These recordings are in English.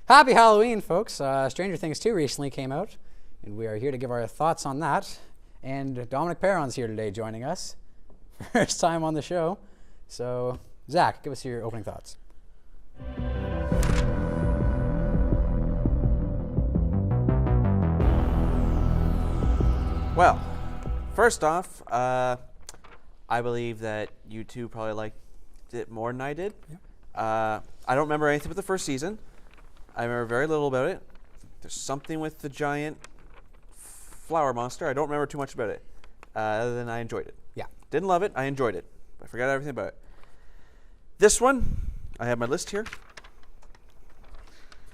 Happy Halloween, folks. Stranger Things 2 recently came out, and we are here to give our thoughts on that. And Dominic Perron's here today joining us. First time on the show. So, Zach, give us your opening thoughts. Well, first off, I believe that you two probably liked it more than I did. Yep. I don't remember anything about the first season. I remember very little about it. There's something with the giant flower monster. I don't remember too much about it, other than I enjoyed it. Yeah. Didn't love it. I enjoyed it. I forgot everything about it. This one, I have my list here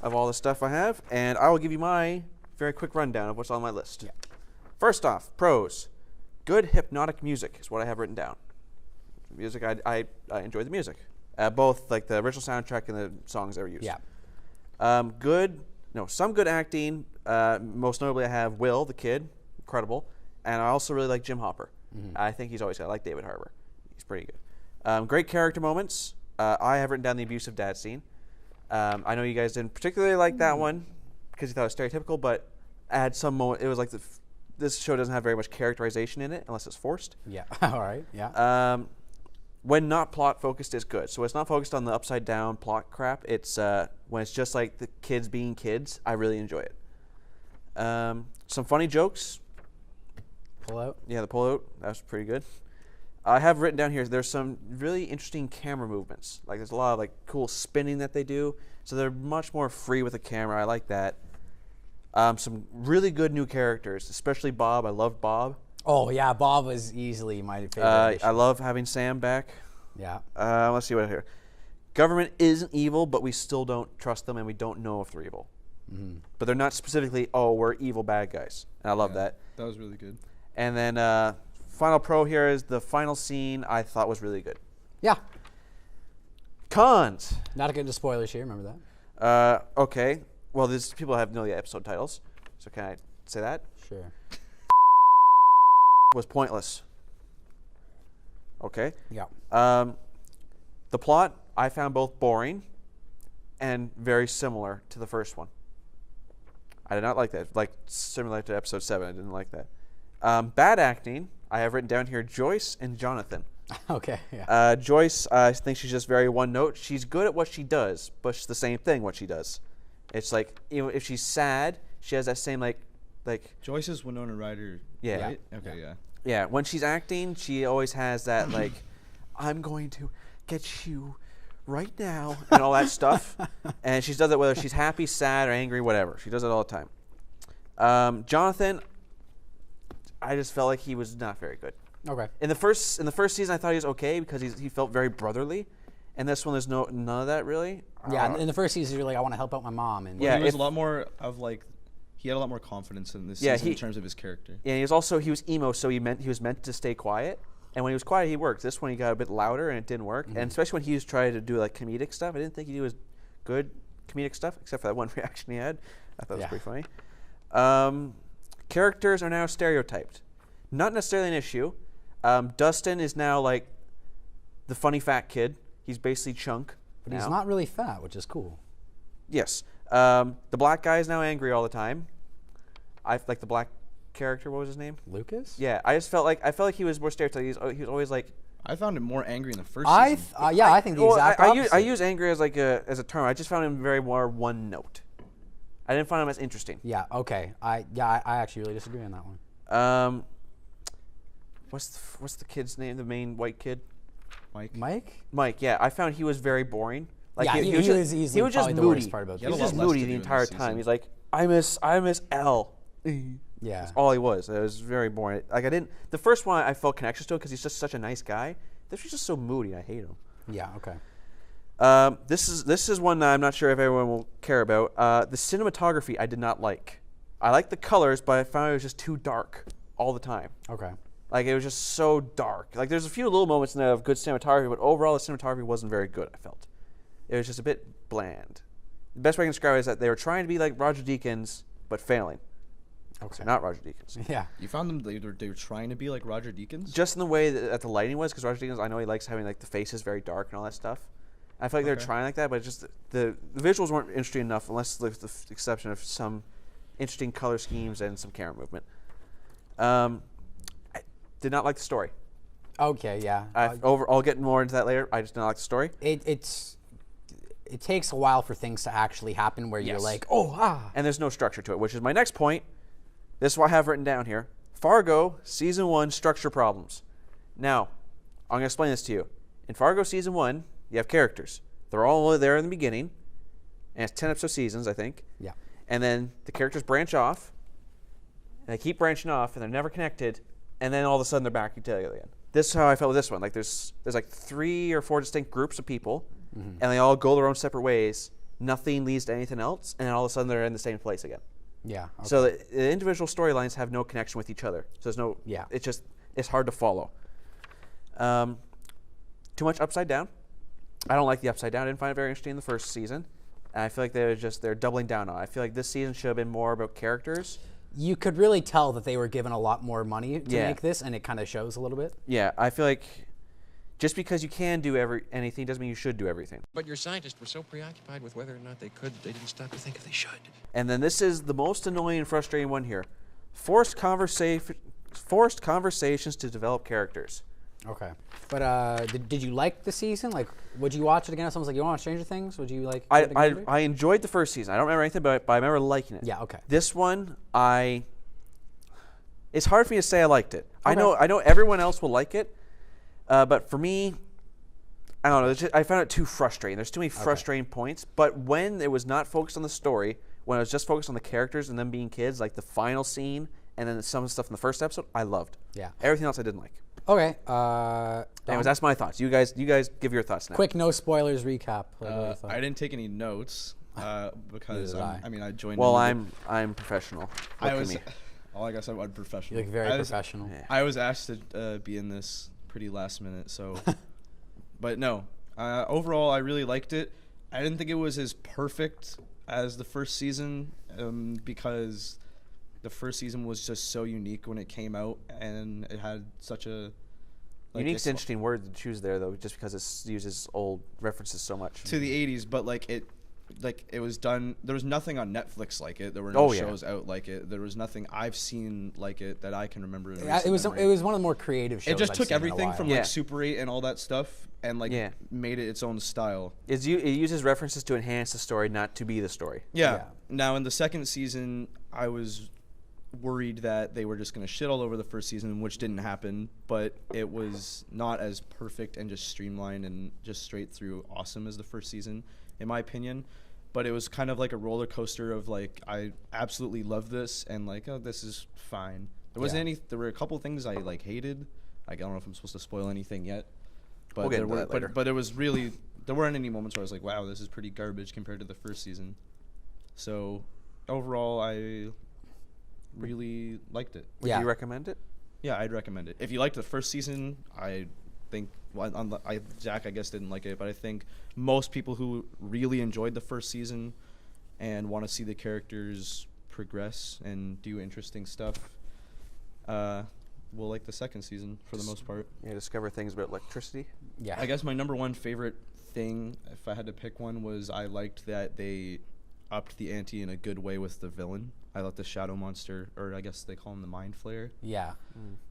of all the stuff I have, and I will give you my very quick rundown of what's on my list. Yeah. First off, pros. Good hypnotic music is what I have written down. Music, I enjoy the music. Both like the original soundtrack and the songs that were used. Yeah. Some good acting. Most notably, I have Will, the kid, incredible. And I also really like Jim Hopper. Mm-hmm. I think he's always good. I like David Harbour. He's pretty good. Great character moments. I have written down the abusive dad scene. I know you guys didn't particularly like that one because you thought it was stereotypical, but I had some moment. It was like this show doesn't have very much characterization in it unless it's forced. Yeah. All right. Yeah. When not plot focused is good. So it's not focused on the upside down plot crap. It's when it's just like the kids being kids. I really enjoy it. Some funny jokes. Pull out. Yeah, the pull out. That was pretty good. I have written down here. There's some really interesting camera movements. Like there's a lot of like cool spinning that they do. So they're much more free with the camera. I like that. Some really good new characters, especially Bob. I love Bob. Oh, yeah. Bob was easily my favorite. I love having Sam back. Yeah. Let's see what here. Government isn't evil, but we still don't trust them, and we don't know if they're evil. Mm-hmm. But they're not specifically, we're evil bad guys. And I love that. That was really good. And then final pro here is the final scene I thought was really good. Yeah. Cons. Not to get into spoilers here. Remember that? Okay. Well, people have know the episode titles. So can I say that? Sure. Was pointless. Okay. Yeah. The plot I found both boring and very similar to the first one. I did not like that. Like similar to episode 7, I didn't like that. Bad acting. I have written down here Joyce and Jonathan. Okay. Yeah. Joyce, I think she's just very one note. She's good at what she does, but it's the same thing what she does. It's like if she's sad, she has that same like. Joyce is Winona Ryder. Yeah. Right? Okay. Yeah. Yeah. When she's acting, she always has that like, I'm going to get you right now and all that stuff. And she does it whether she's happy, sad, or angry, whatever. She does it all the time. Jonathan, I just felt like he was not very good. Okay. In the first season, I thought he was okay because he felt very brotherly. And this one, there's none of that really. Yeah. In the first season, you're like, I want to help out my mom. And He was a lot more of like. He had a lot more confidence in this season in terms of his character. Yeah, he was emo, so he was meant to stay quiet. And when he was quiet, he worked. This one, he got a bit louder, and it didn't work. Mm-hmm. And especially when he was trying to do like comedic stuff, I didn't think he was good comedic stuff, except for that one reaction he had. I thought it was pretty funny. Characters are now stereotyped. Not necessarily an issue. Dustin is now like the funny fat kid. He's basically Chunk. But he's not really fat, which is cool. Yes. The black guy is now angry all the time. I like the black character. What was his name? Lucas? Yeah, I felt like he was more stereotypical. He was always like. I found him more angry in the first season. I think the exact opposite. I use angry as like as a term. I just found him very more one note. I didn't find him as interesting. Yeah. Okay. I actually really disagree on that one. What's the kid's name? The main white kid. Mike. Yeah, I found he was very boring. Like yeah, he was easily just the moody. worst part about He was just moody the entire time. He's like, I miss L. Yeah. That's all he was. It was very boring. Like the first one I felt connections to because he's just such a nice guy. This was just so moody. I hate him. Yeah. Okay. This is one that I'm not sure if everyone will care about. The cinematography I did not like. I liked the colors, but I found it was just too dark all the time. Okay. Like it was just so dark. Like there's a few little moments in there of good cinematography, but overall the cinematography wasn't very good. I felt it was just a bit bland. The best way I can describe it is that they were trying to be like Roger Deakins, but failing. Okay. So not Roger Deakins. Yeah. You found them, they were trying to be like Roger Deakins? Just in the way that the lighting was, because Roger Deakins, I know he likes having like the faces very dark and all that stuff. I feel like they're trying like that, but just the visuals weren't interesting enough, unless with the exception of some interesting color schemes and some camera movement. I did not like the story. Okay, yeah. I'll get more into that later. I just did not like the story. It takes a while for things to actually happen where you're like, And there's no structure to it, which is my next point. This is what I have written down here. Fargo, Season 1, structure problems. Now, I'm going to explain this to you. In Fargo Season 1, you have characters. They're all there in the beginning, and it's 10 episode seasons, I think. Yeah. And then the characters branch off, and they keep branching off, and they're never connected, and then all of a sudden they're back together again. This is how I felt with this one. Like there's like 3 or 4 distinct groups of people, and they all go their own separate ways. Nothing leads to anything else, and then all of a sudden they're in the same place again. Yeah. Okay. So the individual storylines have no connection with each other. So there's no. Yeah. It's hard to follow. Too much upside down. I don't like the upside down. I didn't find it very interesting in the first season. And I feel like they're doubling down on it. I feel like this season should have been more about characters. You could really tell that they were given a lot more money to make this, and it kind of shows a little bit. Yeah, I feel like just because you can do anything doesn't mean you should do everything. But your scientists were so preoccupied with whether or not they could, they didn't stop to think if they should. And then this is the most annoying and frustrating one here. Forced conversations to develop characters. Okay. But did you like the season? Like, would you watch it again if someone's like, you want to Stranger Things? Would you like it again? I enjoyed the first season. I don't remember anything about it, but I remember liking it. Yeah, okay. This one, it's hard for me to say I liked it. Okay. I know everyone else will like it, but for me, I don't know. I found it too frustrating. There's too many frustrating points. But when it was not focused on the story, when it was just focused on the characters and them being kids, like the final scene and then some stuff in the first episode, I loved. Yeah. Everything else I didn't like. Okay. Anyways, that's my thoughts. You guys give your thoughts now. Quick, no spoilers recap. I didn't take any notes because I joined. Well, I'm professional. Like I said, I'm professional. You look very professional. Yeah. I was asked to be in this pretty last minute, so. But no, overall, I really liked it. I didn't think it was as perfect as the first season because the first season was just so unique when it came out, and it had such a unique's an interesting word to choose there, though, just because it uses old references so much to the 80s. But it was done. There was nothing on Netflix like it. There were no shows out like it. There was nothing I've seen like it that I can remember. It was one of the more creative shows. It just took everything from like Super 8 and all that stuff and made it its own style. It uses references to enhance the story, not to be the story. Yeah. Now in the second season, I was worried that they were just going to shit all over the first season, which didn't happen, but it was not as perfect and just streamlined and just straight through awesome as the first season, in my opinion. But it was kind of like a roller coaster of like, I absolutely love this and like, oh, this is fine. There were a couple things I like hated. I don't know if I'm supposed to spoil anything yet, but we'll get into that later. But it was really, there weren't any moments where I was like, wow, this is pretty garbage compared to the first season. So overall, I really liked it. Would you recommend it? Yeah, I'd recommend it. If you liked the first season, I think Zach, I guess, didn't like it, but I think most people who really enjoyed the first season and want to see the characters progress and do interesting stuff will like the second season for the most part. Yeah, discover things about electricity. Yeah. I guess my number one favorite thing, if I had to pick one, was I liked that they upped the ante in a good way with the villain. I thought the Shadow Monster, or I guess they call him the Mind Flayer,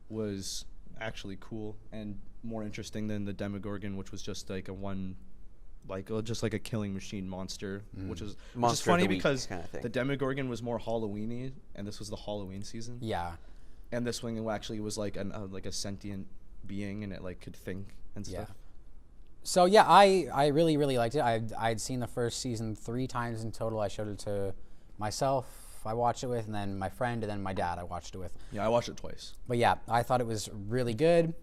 was actually cool and more interesting than the Demogorgon, which was just like just like a killing machine monster, which is funny because kind of the Demogorgon was more Halloween-y, and this was the Halloween season. Yeah. And this one actually was like a sentient being, and it like could think and stuff. Yeah. So yeah, I really, really liked it. I'd seen the first season 3 times in total. I showed it to myself, I watched it with, and then my friend, and then my dad I watched it with. Yeah, I watched it twice. But yeah, I thought it was really good.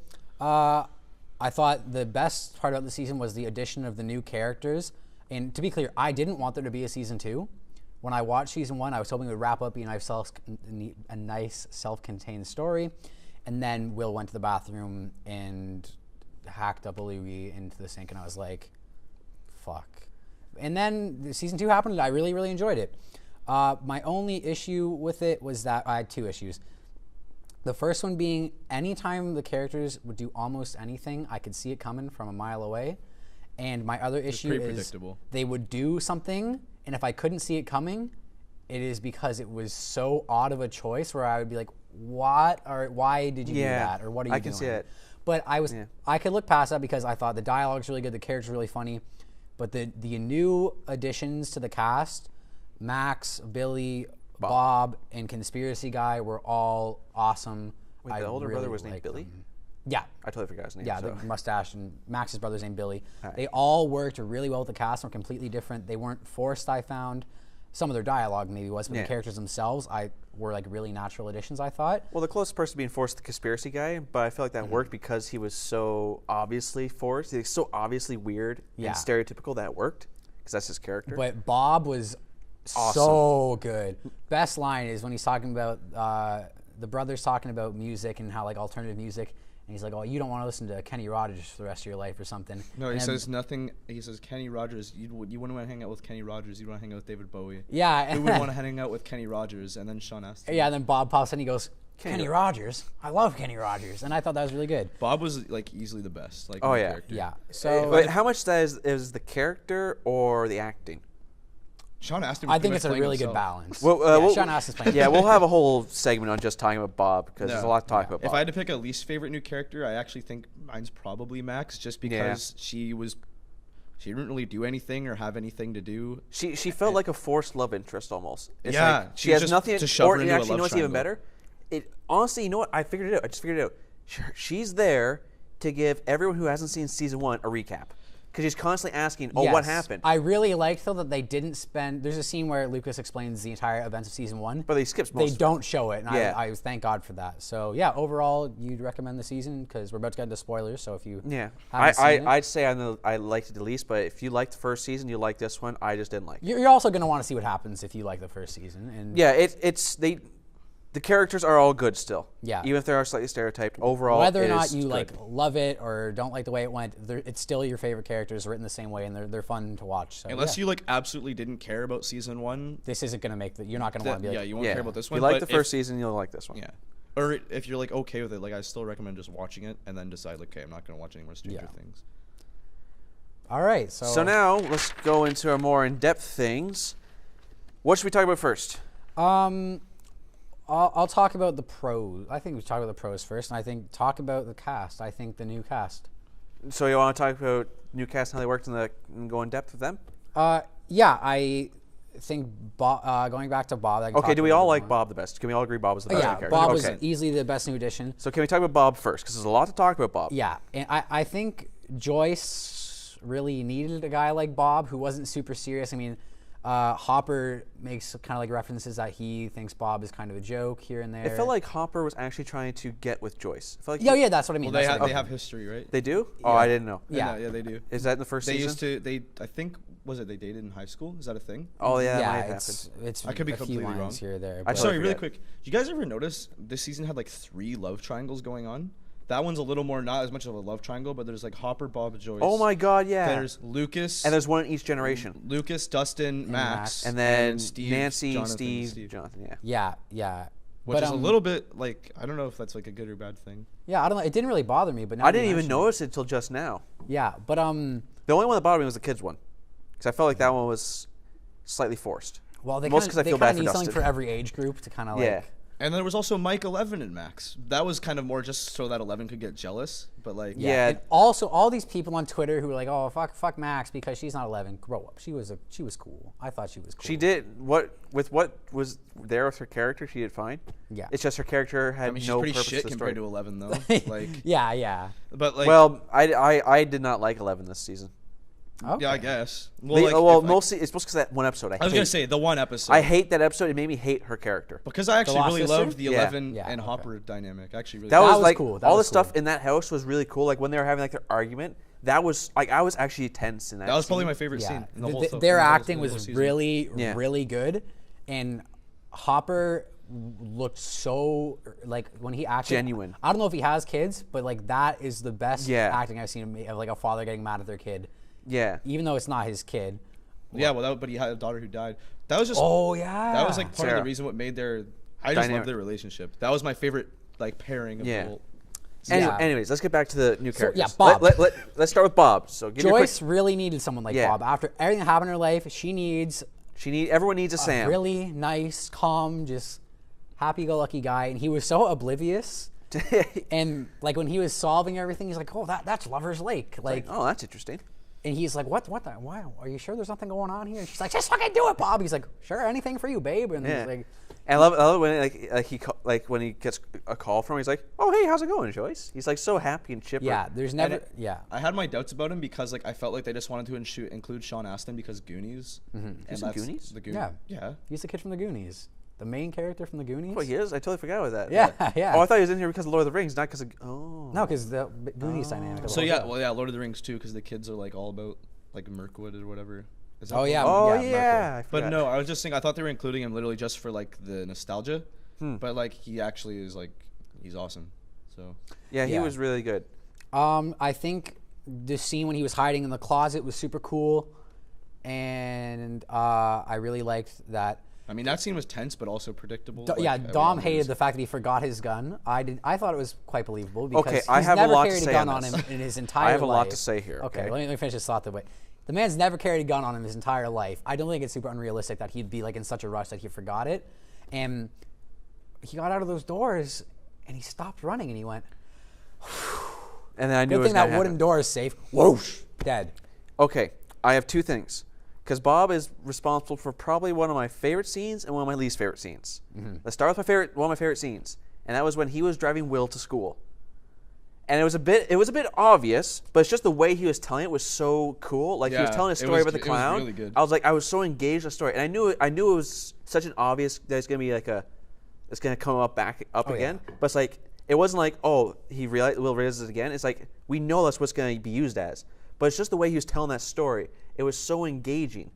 I thought the best part about the season was the addition of the new characters. And to be clear, I didn't want there to be a season 2. When I watched season 1, I was hoping it would wrap up, being a nice self-contained story. And then Will went to the bathroom and hacked up a Louie into the sink, and I was like, fuck. And then season 2 happened, and I really, really enjoyed it. My only issue with it was that I had 2 issues. The first one being, anytime the characters would do almost anything, I could see it coming from a mile away. And my other issue is they would do something, and if I couldn't see it coming, it is because it was so odd of a choice where I would be like, what, or why did you do that, or what are you doing? I can see it. But I could look past that because I thought the dialogue's really good, the character's really funny, but the new additions to the cast, Max, Billy, Bob, and Conspiracy Guy were all awesome. Wait, the older brother was named Billy? Yeah. I totally forgot his name. Yeah, the mustache, and Max's brother's named Billy. Right. They all worked really well with the cast and were completely different. They weren't forced, I found. Some of their dialogue maybe was, but the characters themselves were like really natural additions, I thought. Well, the closest person being forced the Conspiracy Guy, but I feel like that worked because he was so obviously forced. He was so obviously weird and stereotypical that worked because that's his character. But Bob was so good. Best line is when he's talking about the brother's talking about music and how like alternative music. And he's like, oh, you don't want to listen to Kenny Rogers for the rest of your life or something. No, he says nothing. He says Kenny Rogers, you wouldn't want to hang out with Kenny Rogers. You want to hang out with David Bowie. Yeah. Who would want to hang out with Kenny Rogers? And then Sean asked him. Yeah, and then Bob pops in and he goes, Kenny Rogers? I love Kenny Rogers. And I thought that was really good. Bob was like easily the best. Like, character. Yeah. So, but how much that is the character or the acting? Sean Astin. I think it's a really good balance. Well, Sean Astin's playing. Yeah, we'll have a whole segment on just talking about Bob because there's a lot to talk about Bob. If I had to pick a least favorite new character, I actually think mine's probably Max, just because she didn't really do anything or have anything to do. She felt like a forced love interest almost. It's yeah, like she has nothing to shove her into a love you know what's even triangle. better? Honestly, you know what? I figured it out. I just figured it out. She's there to give everyone who hasn't seen season 1 a recap. Because he's constantly asking, what happened? I really liked, though, that they didn't spend... There's a scene where Lucas explains the entire events of season 1. But they skips most of it. They don't show it, and I thank God for that. So, yeah, overall, you'd recommend the season? Because we're about to get into spoilers, so if you haven't seen it... I'd say I liked it the least, but if you liked the first season, you like this one, I just didn't like it. You're also going to want to see what happens if you like the first season. And yeah, the characters are all good still. Yeah. Even if they are slightly stereotyped, overall whether or not you good. like love it or don't like the way it went, it's still your favorite characters written the same way, and they're fun to watch. So, unless you like absolutely didn't care about season 1, this isn't going to make you're not going to want to be like, you won't care about this one. If you like the first season, you'll like this one. Yeah. Or if you're like okay with it, like I still recommend just watching it and then decide like, okay, I'm not going to watch any more Stranger Things. All right. So now let's go into our more in-depth things. What should we talk about first? I'll talk about the pros. I think we talk about the pros first, and I think talk about the cast. I think the new cast. So you want to talk about new cast and how they worked and go in depth with them? Yeah, I think going back to Bob. Okay, do we all like Bob the best? Can we all agree Bob was the best character? Bob was easily the best new addition. So can we talk about Bob first? Because there's a lot to talk about Bob. Yeah, and I think Joyce really needed a guy like Bob who wasn't super serious. I mean, Hopper makes kind of like references that he thinks Bob is kind of a joke here and there. It felt like Hopper was actually trying to get with Joyce. I felt like yeah, that's what I mean. Well, they have history, right? They do? Oh, I didn't know. Yeah, they do. Is that in the first season? I think, they dated in high school? Is that a thing? Oh, yeah, that might have it's I could be a few completely wrong. Here or there. I'm sorry, really quick. Did you guys ever notice this season had like 3 love triangles going on? That one's a little more, not as much of a love triangle, but there's like Hopper, Bob, Joyce. Oh my God, yeah. There's Lucas. And there's one in each generation. Lucas, Dustin, Max. And then Steve, Nancy, Jonathan, Steve, Jonathan, Yeah. Which is a little bit like, I don't know if that's like a good or bad thing. Yeah, I don't know. It didn't really bother me, but now I didn't even notice it until just now. Yeah, but the only one that bothered me was the kids one, because I felt like that one was slightly forced. Well, they kind of need something for every age group to kind of like. And there was also Mike 11 and Max. That was kind of more just so that 11 could get jealous, but like And also, all these people on Twitter who were like, "Oh, fuck Max because she's not 11." Grow up. She was cool. I thought she was cool. She did what was there with her character. She did fine. Yeah. It's just her character had she's no pretty purpose shit to the compared story. to 11 though. Like yeah. But like, well, I did not like 11 this season. Okay. Yeah, I guess. Mostly it's mostly because that one episode. I was gonna say the one episode. I hate that episode. It made me hate her character because I actually really loved the 11 Yeah, and Hopper dynamic. Actually, really. That was like cool. All the stuff in that house was really cool. Like when they were having like their argument. That was like I was actually tense in that. That was scene. probably my favorite scene. In the whole their acting was really good, and Hopper looked so like when he acted genuine. I don't know if he has kids, but like that is the best acting I've seen of like a father getting mad at their kid. Yeah. Even though it's not his kid. Yeah, but he had a daughter who died. That was just. Oh yeah. That was like part of the reason what made their. I just love their relationship. That was my favorite like pairing of the whole. Anyways, let's get back to the new characters. yeah, Bob. Let's start with Bob. So give me a quick. Joyce really needed someone like Bob. After everything that happened in her life, everyone needs a Sam. Really nice, calm, just happy-go-lucky guy. And he was so oblivious. And like when he was solving everything, he's like, "Oh, that's Lover's Lake." Like, oh, that's interesting. And he's like, "What? Why? Are you sure there's nothing going on here?" And she's like, "Just fucking do it, Bob." He's like, "Sure, anything for you, babe." And he's like, and I love when when he gets a call from him, he's like, "Oh, hey, how's it going, Joyce?" He's like so happy and chipper. Yeah, there's never. I had my doubts about him because like I felt like they just wanted to include Sean Astin because Goonies. He's in Goonies. Yeah, he's the kid from the Goonies. The main character from the Goonies? Oh, he is? I totally forgot about that. Yeah. Oh, I thought he was in here because of Lord of the Rings, not because of... Oh. No, because the Goonies dynamic. So, Lord of the Rings, too, because the kids are, like, all about, like, Mirkwood or whatever. Is that yeah. But no, I was just saying, I thought they were including him literally just for, like, the nostalgia. But, like, he actually is, like, he's awesome. So. Yeah, he was really good. I think the scene when he was hiding in the closet was super cool. And I really liked that. I mean, that scene was tense, but also predictable. Dom hated the fact that he forgot his gun. I thought it was quite believable because he's I have never a lot carried to a say gun on on this. him in his entire life. I have a lot to say here. Okay, let me finish this thought. The man's never carried a gun on him his entire life. I don't think it's super unrealistic that he'd be like in such a rush that he forgot it. And he got out of those doors and he stopped running and he went. And then I knew Good it was thing that gonna wooden happen. door is safe. Whoosh, dead. Okay, I have two things. Because Bob is responsible for probably one of my favorite scenes and one of my least favorite scenes. Let's start with one of my favorite scenes, and that was when he was driving Will to school. And it was a bit obvious, but it's just the way he was telling it was so cool. Like he was telling a story about the clown. It was really good. I was so engaged in the story, and I knew it was such an obvious that it's gonna be like it's gonna come up again. Yeah. But it's like it wasn't like Will realizes it again. It's like we know that's what's gonna be used as. But it's just the way he was telling that story. It was so engaging.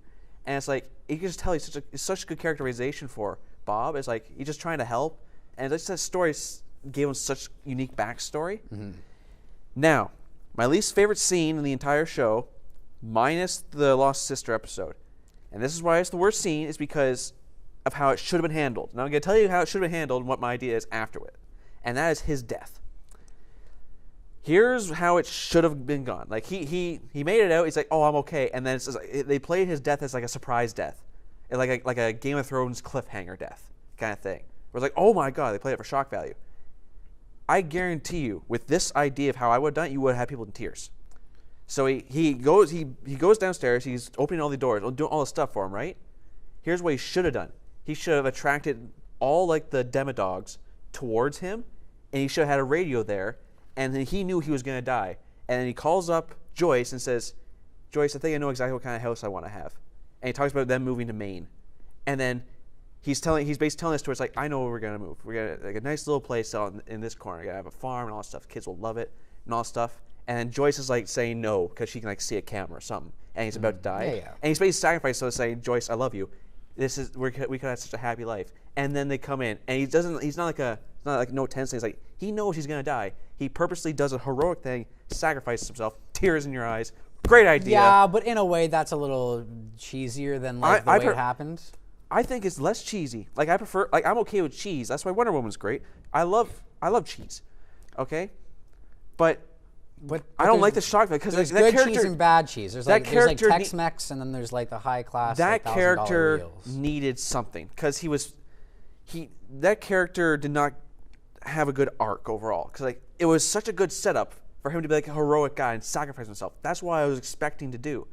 And it's like, you can just tell it's such a good characterization for Bob. It's like, he's just trying to help. And just that story gave him such unique backstory. Now, my least favorite scene in the entire show, minus the Lost Sister episode, and this is why it's the worst scene, is because of how it should have been handled. Now I'm going to tell you how it should have been handled and what my idea is after it. And that is his death. Here's how it should have been gone. Like he made it out. He's like, "Oh, I'm okay," and then they played his death as like a surprise death, like a Game of Thrones cliffhanger death kind of thing. Where it's like, "Oh my god," they played it for shock value. I guarantee you, with this idea of how I would have done it, you would have had people in tears. So he goes downstairs. He's opening all the doors, doing all the stuff for him. Right? Here's what he should have done. He should have attracted all like the demodogs towards him, and he should have had a radio there. And then he knew he was going to die. And then he calls up Joyce and says, "Joyce, I think I know exactly what kind of house I want to have." And he talks about them moving to Maine. And then he's basically telling us to us like, "I know where we're going to move. We're going to like a nice little place out in this corner. We're going to have a farm and all that stuff. Kids will love it and all that stuff." And then Joyce is like saying no because she can like see a camera or something. And he's about to die. Yeah. And he's basically sacrificed, so saying, "Joyce, I love you. We could have such a happy life." And then they come in, and he's not like no tense thing. He's like, he knows he's gonna die. He purposely does a heroic thing, sacrifices himself, tears in your eyes. Great idea. Yeah, but in a way that's a little cheesier than like the way it happened. I think it's less cheesy. Like I'm okay with cheese. That's why Wonder Woman's great. I love cheese. Okay? But I don't like the shock value because there's that good cheese and bad cheese. There's like Tex-Mex and then there's like the high class. That like, character wheels. needed something because that character did not have a good arc overall because like it was such a good setup for him to be like a heroic guy and sacrifice himself. That's what I was expecting to do.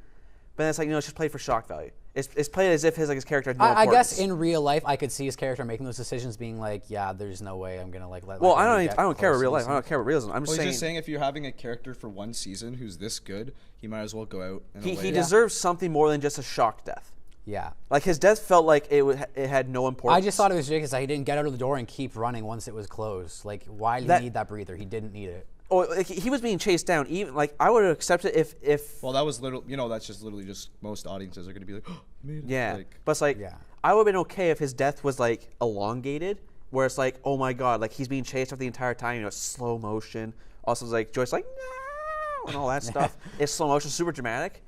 But then it's like, it's just played for shock value. It's played as if his character had no importance. I guess in real life, I could see his character making those decisions, being like, "Yeah, there's no way I'm gonna like let." Well, I don't care about real life. I don't care about realism. I'm just saying if you're having a character for one season who's this good, he might as well go out. He deserves something more than just a shock death. Yeah. Like his death felt like it had no importance. I just thought it was ridiculous that he didn't get out of the door and keep running once it was closed. Like, why did he need that breather? He didn't need it. Oh, like he was being chased down. Even like I would have accepted if. Well, that was that's just literally just most audiences are going to be like, "Oh, made it." Yeah, like, but it's like I would have been okay if his death was like elongated, where it's like, oh my god, like he's being chased off the entire time, slow motion. Also, it's like Joyce like no and all that stuff. It's slow motion, super dramatic.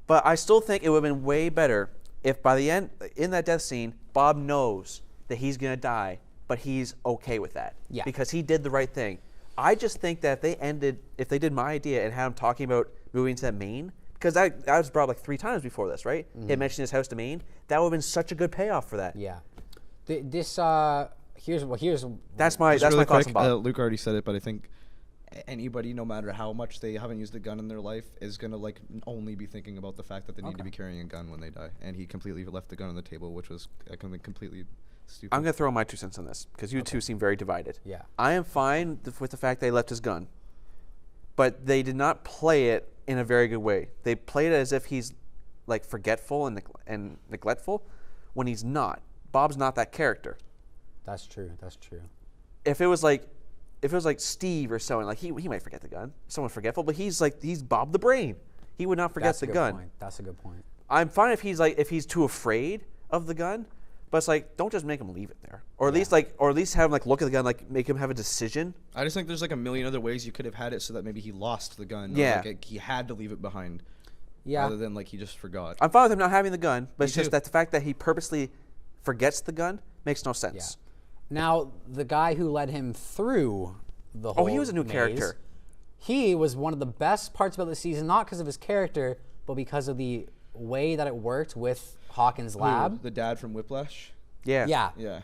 But I still think it would have been way better if by the end in that death scene, Bob knows that he's gonna die, but he's okay with that. Yeah. Because he did the right thing. I just think that if they did my idea and had him talking about moving to Maine, because that was brought up like 3 times before this, right? He had mentioned his house to Maine. That would have been such a good payoff for that. Yeah. Here's That's my Really thoughts quick, on Bob. Luke already said it, but I think anybody, no matter how much they haven't used a gun in their life, is gonna like only be thinking about the fact that they need to be carrying a gun when they die. And he completely left the gun on the table, which was completely stupid. I'm gonna throw my 2 cents on this because you two seem very divided. Yeah. I am fine with the fact they left his gun, but they did not play it in a very good way. They played it as if he's like forgetful and neglectful, when he's not. Bob's not that character. That's true. That's true. If it was like Steve or someone, like he might forget the gun. Someone forgetful, but he's Bob the Brain. He would not forget the gun. Point. That's a good point. I'm fine if he's too afraid of the gun, but it's like don't just make him leave it there, or at least have him like look at the gun, like make him have a decision. I just think there's like a million other ways you could have had it so that maybe he lost the gun. Yeah. Or like he had to leave it behind. Yeah. Rather than like he just forgot. I'm fine with him not having the gun, but it's Me just too. that the fact that he purposely forgets the gun makes no sense. Yeah. Now, the guy who led him through the whole he was a new maze, character. He was one of the best parts about the season, not because of his character, but because of the way that it worked with Hawkins' lab. The dad from Whiplash. Yeah. Yeah. Yeah.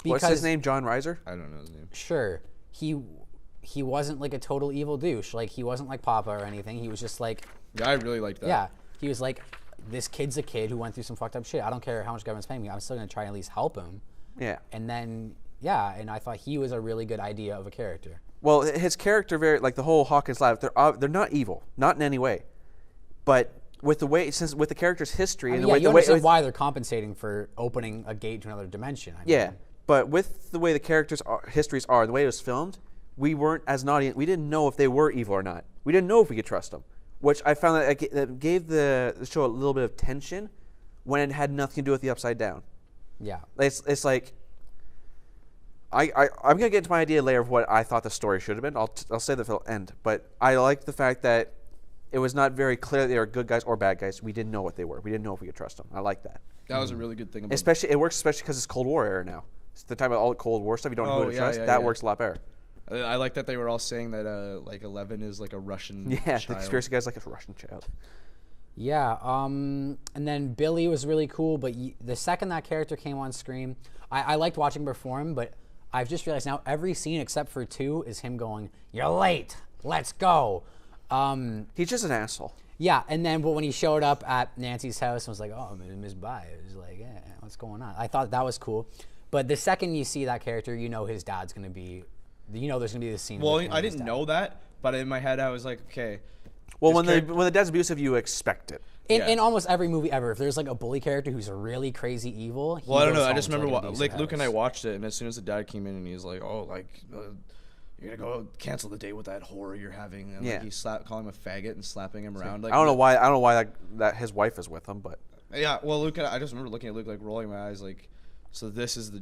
What's his name? John Reiser? I don't know his name. Sure. He wasn't like a total evil douche. Like, he wasn't like Papa or anything. He was just like... Yeah, I really liked that. Yeah. He was like, this kid's a kid who went through some fucked up shit. I don't care how much government's paying me. I'm still going to try and at least help him. Yeah. And then, and I thought he was a really good idea of a character. Well, his character, the whole Hawkins lab, they're not evil, not in any way, but with the character's history and you the way understand why they're compensating for opening a gate to another dimension. I mean. But with the way the characters' histories are, the way it was filmed, we weren't as an audience. We didn't know if they were evil or not. We didn't know if we could trust them, which I found that gave the show a little bit of tension when it had nothing to do with the Upside Down. Yeah. It's like I'm gonna get into my idea later of what I thought the story should have been. I'll say that for the end, but I like the fact that it was not very clear that they were good guys or bad guys. We didn't know what they were. We didn't know if we could trust them. I like that. That was a really good thing about It works especially because it's Cold War era now. It's the time of all the Cold War stuff. You don't know who to trust. That works a lot better. I like that they were all saying that like 11 is like a Russian Yeah, child. the conspiracy guy's like a Russian child. Yeah, and then Billy was really cool, but the second that character came on screen, I liked watching him perform, but I've just realized now every scene except for 2 is him going, "You're late, let's go." He's just an asshole. Yeah, and then but when he showed up at Nancy's house and was like, "Oh, Miss Bai," it was like, "Yeah, what's going on?" I thought that was cool, but the second you see that character, you know his dad's gonna be, there's gonna be this scene. Well, with him I and his didn't dad. know that, but in my head I was like, okay. Well, when the dad's abusive, you expect it. In almost every movie ever, if there's like a bully character who's really crazy evil. Well, I don't know. I goes just home to, remember an like abusive Luke and I house. watched it, and as soon as the dad came in and he's like, "Oh, like you're gonna go cancel the date with that whore you're having," and like he calling him a faggot and slapping him around. Like I don't know why that his wife is with him, but yeah. Well, Luke, I just remember looking at Luke, like rolling my eyes, like. So this is the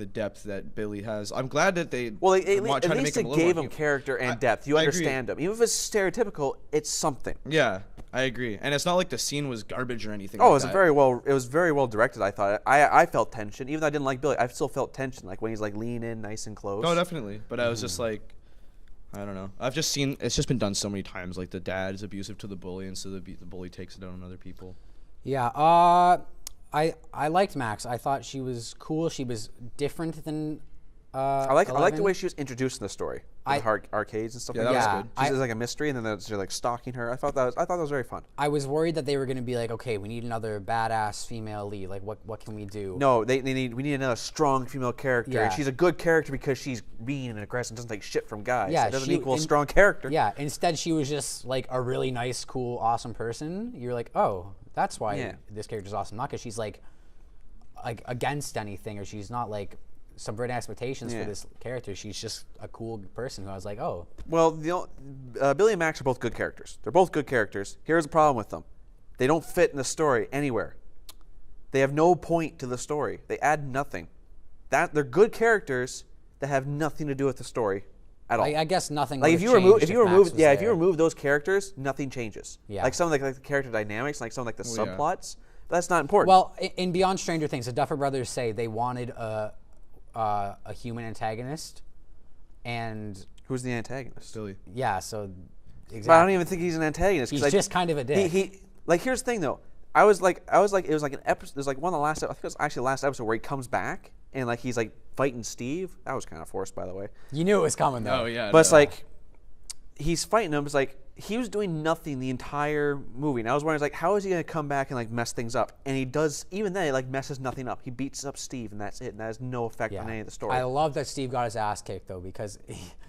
depth that Billy has. I'm glad that they at trying least to it make him gave him character and depth. You understand him, even if it's stereotypical. It's something. Yeah, I agree, and it's not like the scene was garbage or anything. Oh, like it that. was very well directed. I thought I felt tension, even though I didn't like Billy. I still felt tension, like when he's like leaning in, nice and close. Oh, definitely. But I was just like, I don't know. I've just seen it's just been done so many times. Like the dad is abusive to the bully, and so the bully takes it out on other people. Yeah. I liked Max. I thought she was cool. She was different than. I like the 11. way she was introduced in the story. With arcades and stuff Yeah, like that that. was good. She's like a mystery, and then they're like stalking her. I thought that was very fun. I was worried that they were going to be like, okay, we need another badass female lead. Like, what can we do? No, we need another strong female character. Yeah. And she's a good character because she's mean and aggressive and doesn't take shit from guys. Yeah, That doesn't equal a strong character. Yeah. Instead, she was just like a really nice, cool, awesome person. You're like, oh, that's why this character's awesome. Not because she's like against anything, or she's not like subverting expectations for this character. She's just a cool person who I was like, oh. Well, Billy and Max are both good characters. They're both good characters. Here's the problem with them. They don't fit in the story anywhere. They have no point to the story. They add nothing. They're good characters that have nothing to do with the story at all. I guess nothing. Like would if have you changed remove Max was if you there. remove those characters, nothing changes. Yeah. Like some of like the character dynamics, like some of like the yeah. subplots. But that's not important. Well, in Beyond Stranger Things, the Duffer Brothers say they wanted a human antagonist, and Who's the antagonist? Billy. Yeah, so exactly. But I don't even think he's an antagonist. He's just kind of a dick. He like, here's the thing though. I was like, it was like an episode. It was like one of the last. I think it was actually the last episode where he comes back and like he's like fighting Steve. That was kind of forced, by the way. You knew it was coming though. Oh yeah. But it's like he's fighting him. It's like he was doing nothing the entire movie. And I was wondering, like, how is he going to come back and like mess things up? And he does. Even then, he like messes nothing up. He beats up Steve, and that's it. And that has no effect on any of the story. I love that Steve got his ass kicked though, because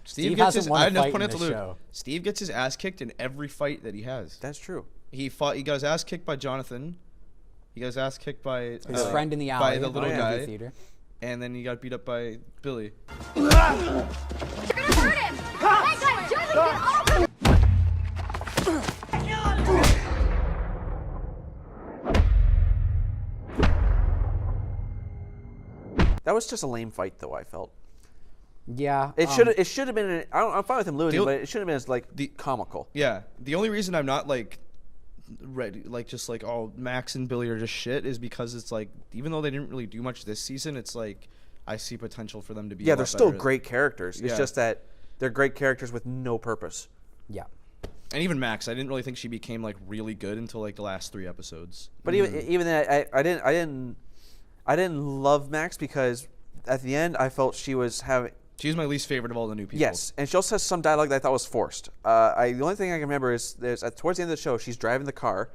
Steve gets hasn't won a fight in this Luke. show. Steve gets his ass kicked in every fight that he has. That's true. He got his ass kicked by Jonathan. He got his ass kicked by His friend in the alley by the little guy, theater. and then he got beat up by Billy. You're gonna hurt him! Hey guys, Joey, get off him! That was just a lame fight, though. I felt Yeah. it should have been. I'm fine with him losing, but it should have been as like comical. Yeah, the only reason I'm not like ready, like just like oh Max and Billy are just shit is because it's like even though they didn't really do much this season, it's like I see potential for them to be. Yeah, a they're lot still better. great characters. It's Yeah. just that they're great characters with no purpose. Yeah. And even Max, I didn't really think she became like really good until like the last 3 episodes. But even then, I didn't love Max because at the end I felt she was having. She's my least favorite of all the new people. Yes, and she also has some dialogue that I thought was forced. The only thing I can remember is there's towards the end of the show, she's driving the car,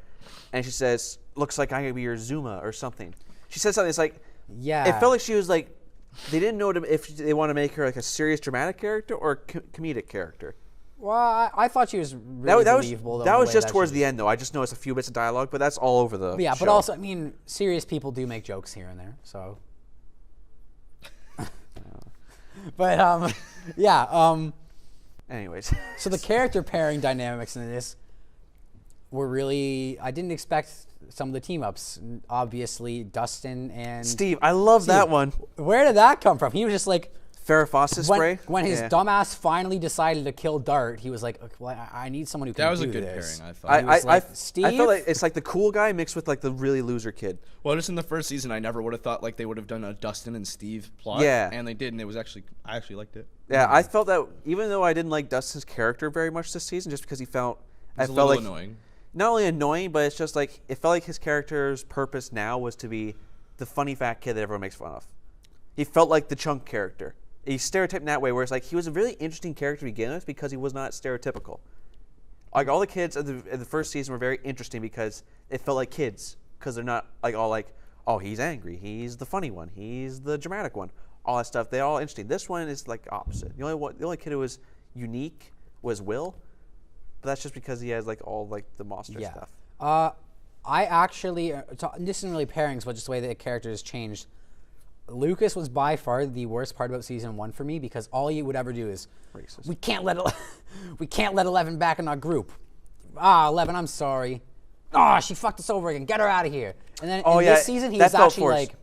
and she says, "Looks like I'm gonna be your Zuma or something." She said something. It's like, Yeah. It felt like she was like, they didn't know if they want to make her like a serious dramatic character or a comedic character. Well, I thought she was really believable. That was just towards the end, though. I just noticed a few bits of dialogue, but that's all over the Yeah, show. but also, I mean, serious people do make jokes here and there, so. But yeah. Anyways, So the character pairing dynamics in this were really. I didn't expect some of the team ups. Obviously, Dustin and Steve, I love that one. Where did that come from? He was just like. Farrah Fawcett spray. When his dumbass finally decided to kill Dart, he was like, "Well, I need someone who can do this." That was a good pairing, I thought. I feel like it's like the cool guy mixed with like the really loser kid. Well, just in the first season, I never would have thought like they would have done a Dustin and Steve plot. Yeah. And they did, and it was actually I actually liked it. Yeah, I felt that even though I didn't like Dustin's character very much this season, just because I felt a little like annoying. Not only annoying, but it's just like it felt like his character's purpose now was to be the funny fat kid that everyone makes fun of. He felt like the chunk character. He's stereotyped in that way, where it's like he was a really interesting character to begin with because he was not stereotypical. Like all the kids of the first season were very interesting because it felt like kids because they're not like all like, oh, he's angry, he's the funny one, he's the dramatic one, all that stuff. They're all interesting. This one is like opposite. The only kid who was unique was Will, but that's just because he has like all like the Mostert stuff. I actually, this isn't really pairings, but just the way the character has changed. Lucas was by far the worst part about season 1 for me because all he would ever do is, Racist. we can't let 11 back in our group. 11, I'm sorry. She fucked us over again. Get her out of here. And then this season he was actually like,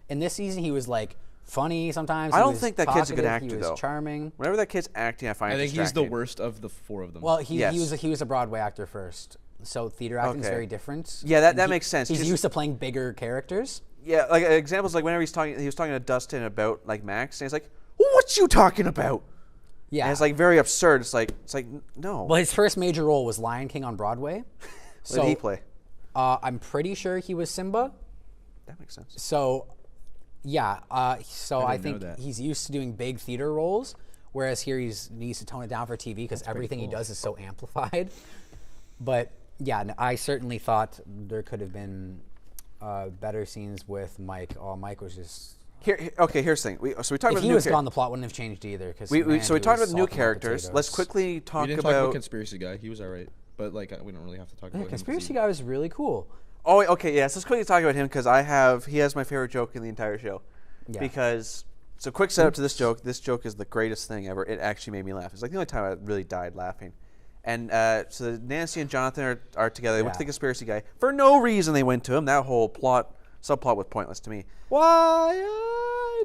in this season he was like funny sometimes. I don't think that kid's a good actor though. He was charming. Whenever that kid's acting, I find I it think he's the distracting. worst of the 4 of them. Well, he Yes. was a Broadway actor first, so theater acting is Okay. very different. Yeah, that And makes sense. He's Just- used to playing bigger characters. Yeah, like examples like whenever he was talking to Dustin about like Max, and he's like, "What you talking about?" Yeah, And it's like very absurd. It's like no. Well, his first major role was Lion King on Broadway. What did he play? I'm pretty sure he was Simba. That makes sense. So, yeah. So I didn't know think that. he's used to doing big theater roles, whereas here he needs to tone it down for TV because everything he does is so amplified. But yeah, I certainly thought there could have been better scenes with Mike. Mike was just. Here's the thing. We talked If about he new was gone, the plot wouldn't have changed either. Cause we talked about the new salting hot characters. Let's potatoes. quickly we talk didn't talk about about. Conspiracy Guy. He was alright, but like we don't really have to talk about him. 'cause Conspiracy he- Guy was really cool. Oh, wait, okay, yes. Let's quickly talk about him because he has my favorite joke in the entire show. Yeah. Because quick setup to this joke. This joke is the greatest thing ever. It actually made me laugh. It's like the only time I really died laughing. And so Nancy and Jonathan are together. They went to the conspiracy guy for no reason. They went to him. That whole subplot was pointless to me. Why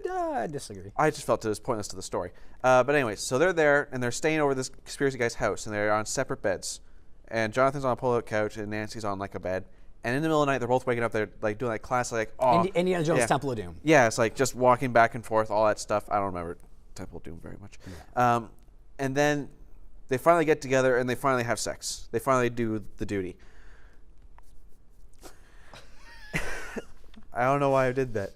I disagree. I just felt it was pointless to the story. But anyways, so they're there and they're staying over this conspiracy guy's house and they're on separate beds. And Jonathan's on a pull-out couch and Nancy's on like a bed. And in the middle of the night, they're both waking up. They're like doing like classic, like, Indiana Jones Temple of Doom. Yeah, it's like just walking back and forth, all that stuff. I don't remember Temple of Doom very much. and then they finally get together and they finally have sex. They finally do the duty. I don't know why I did that.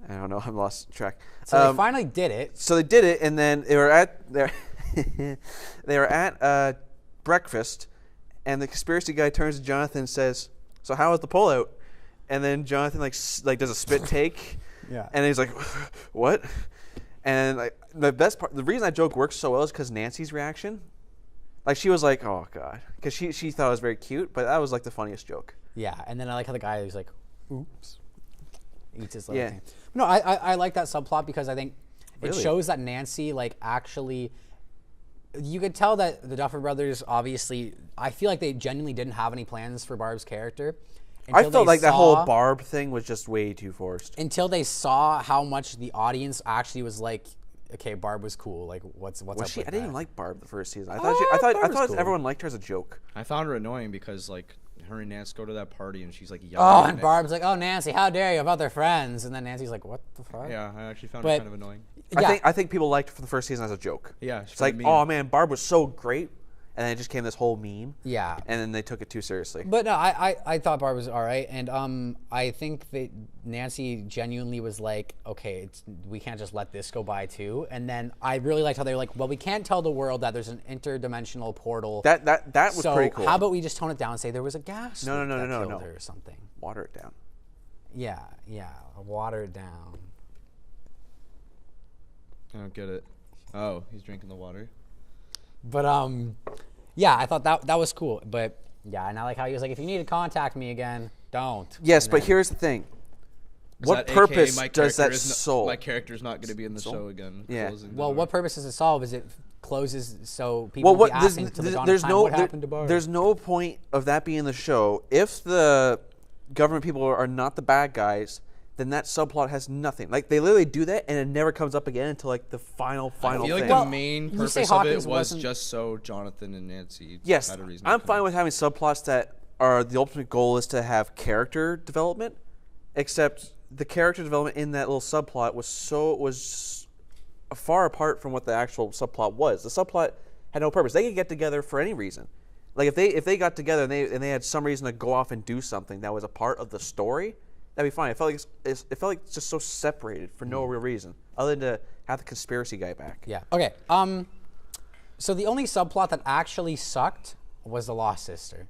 I don't know. I'm lost track. So they finally did it. So they did it, and then they were at breakfast, and the conspiracy guy turns to Jonathan and says, "So how was the pullout?" And then Jonathan like does a spit take. Yeah. And he's like, "What?" And like the best part, the reason that joke works so well is because Nancy's reaction. Like she was like, "Oh God," because she thought it was very cute, but that was like the funniest joke. Yeah, and then I like how the guy was like, "Oops," eats his little thing. No, I like that subplot because I think it shows that Nancy like actually. You could tell that the Duffer Brothers obviously. I feel like they genuinely didn't have any plans for Barb's character. I felt like that whole Barb thing was just way too forced. Until they saw how much the audience actually was like, okay, Barb was cool. Like, what's up with I didn't even like Barb the first season. I thought cool. everyone liked her as a joke. I found her annoying because like her and Nance go to that party and she's like Oh, yelling. and Barb's like, "Oh, Nancy, how dare you about their friends?" And then Nancy's like, "What the fuck?" Yeah, I actually found her kind of annoying. Yeah. I think people liked her for the first season as a joke. Yeah, it's like, oh man, Barb was so great, and then it just came this whole meme. Yeah, and then they took it too seriously. But no, I thought Barb was all right, and I think that Nancy genuinely was like, okay, we can't just let this go by too. And then I really liked how they were like, well, we can't tell the world that there's an interdimensional portal. That was pretty cool. So how about we just tone it down and say there was a gas? No, or something. Water it down. Yeah, water it down. I don't get it. Oh, he's drinking the water. But yeah, I thought that was cool. But yeah, and I like how he was like, if you need to contact me again, don't. Yes, but here's the thing. What purpose does that solve? My character's not going to be in the show again. Yeah. Well, what purpose does it solve? Is it closes so people will be asking to the dawn of time what happened to Barb? There's no point of that being in the show. If the government people are not the bad guys, then that subplot has nothing. Like, they literally do that, and it never comes up again until, like, the final I feel thing. like the main purpose of it was just so Jonathan and Nancy had a reason. I'm fine with having subplots that are the ultimate goal is to have character development, except the character development in that little subplot was far apart from what the actual subplot was. The subplot had no purpose. They could get together for any reason. Like, if they got together and they had some reason to go off and do something that was a part of the story, that'd be fine. It felt like it's just so separated for no real reason, other than to have the conspiracy guy back. Yeah. Okay. So the only subplot that actually sucked was the Lost Sister.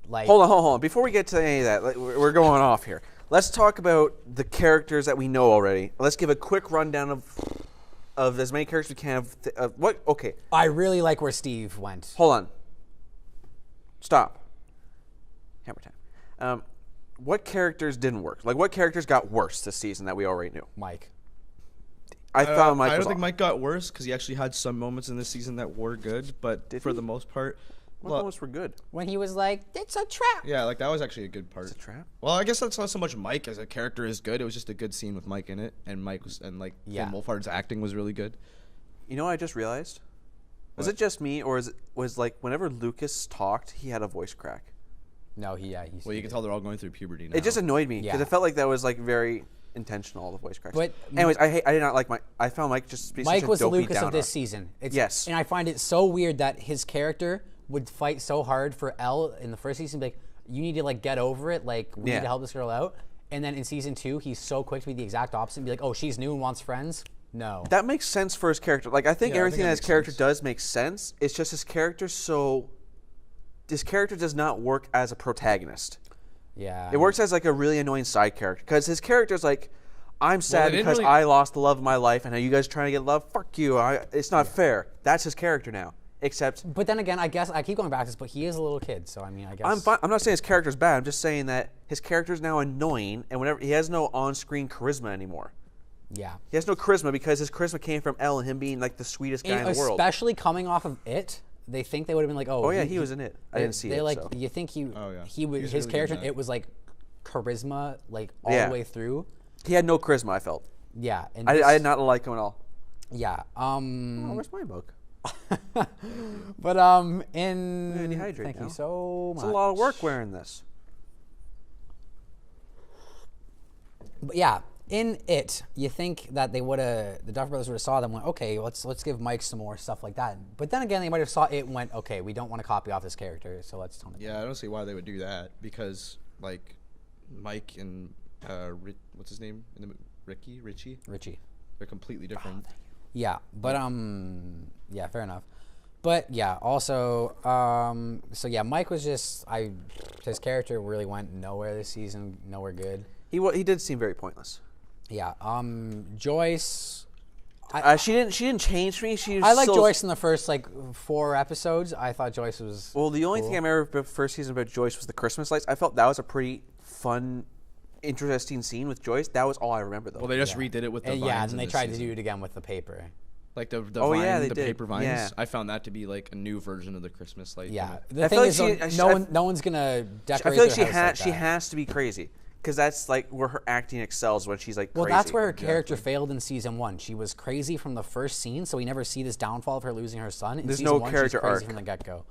Like, hold on. Before we get to any of that, we're going off here. Let's talk about the characters that we know already. Let's give a quick rundown of as many characters we can have. What? Okay. I really like where Steve went. Hold on. Stop. Hammer time. What characters didn't work? Like, what characters got worse this season that we already knew? Mike. I found Mike. I don't think Mike got worse because he actually had some moments in this season that were good, but for the most part, what moments were good? When he was like, "It's a trap." Yeah, like that was actually a good part. It's a trap. Well, I guess that's not so much Mike as a character is good. It was just a good scene with Mike in it, and Mike was Finn Wolfhard's acting was really good. You know what I just realized? Was it just me, or was like whenever Lucas talked, he had a voice crack? No, he's. Well, you can tell they're all going through puberty now. It just annoyed me because it felt like that was like very intentional, the voice cracks. But anyways, I did not like Mike. I found Mike just be Mike such a was the dopey Lucas downer. of this season. Yes, and I find it so weird that his character would fight so hard for Elle in the first season, be like, you need to like get over it, like we need to help this girl out. And then in season 2, he's so quick to be the exact opposite and be like, oh, she's new and wants friends. No, that makes sense for his character. Like I think everything that his character does makes sense. It's just his character does not work as a protagonist. Yeah, it works as like a really annoying side character because his character's like, I'm sad because I lost the love of my life, and are you guys trying to get love? Fuck you! It's not fair. That's his character now. Except, but then again, I guess I keep going back to this, but he is a little kid, so I mean, I guess I'm fine. I'm not saying his character's bad. I'm just saying that his character's now annoying, and whenever he has no on-screen charisma anymore. Yeah, he has no charisma because his charisma came from Elle and him being like the sweetest guy in the world. Especially coming off of It. They think they would have been like, oh yeah, he was in It. I didn't see it. Like, so. you think he would his really character? It was like charisma, like all the way through. He had no charisma. I felt. Yeah, and I did not like him at all. Yeah. Where's my book? But thank you so much. It's a lot of work wearing this. But yeah, in it, you think that the Duffer Brothers would have saw them and went, okay, let's give Mike some more stuff like that. But then again, they might have saw it and went, okay, we don't want to copy off this character, so let's tone it down. Yeah, I don't see why they would do that because like Mike and what's his name in the Richie. They're completely different. Yeah, but yeah, fair enough. But yeah, also, so yeah, Mike was his character really went nowhere this season, nowhere good. He did seem very pointless. Yeah, Joyce. She didn't change for me. I liked Joyce in the first 4 episodes. I thought Joyce was. Well, the only cool. thing I remember about the first season about Joyce was the Christmas lights. I felt that was a pretty fun, interesting scene with Joyce. That was all I remember though. Well, they just redid it with the vines. Yeah, and then they tried season. to do it again with the paper. Like the they did. paper vines. Yeah. I found that to be like a new version of the Christmas light. Yeah, You the I thing feel is, like no one's gonna decorate. I feel like their house she that. has to be crazy because that's like where her acting excels when she's like Well, crazy. that's where her character failed in season 1. She was crazy from the first scene, so we never see this downfall of her losing her son. In There's season no 1, character she's crazy arc. from the get-go.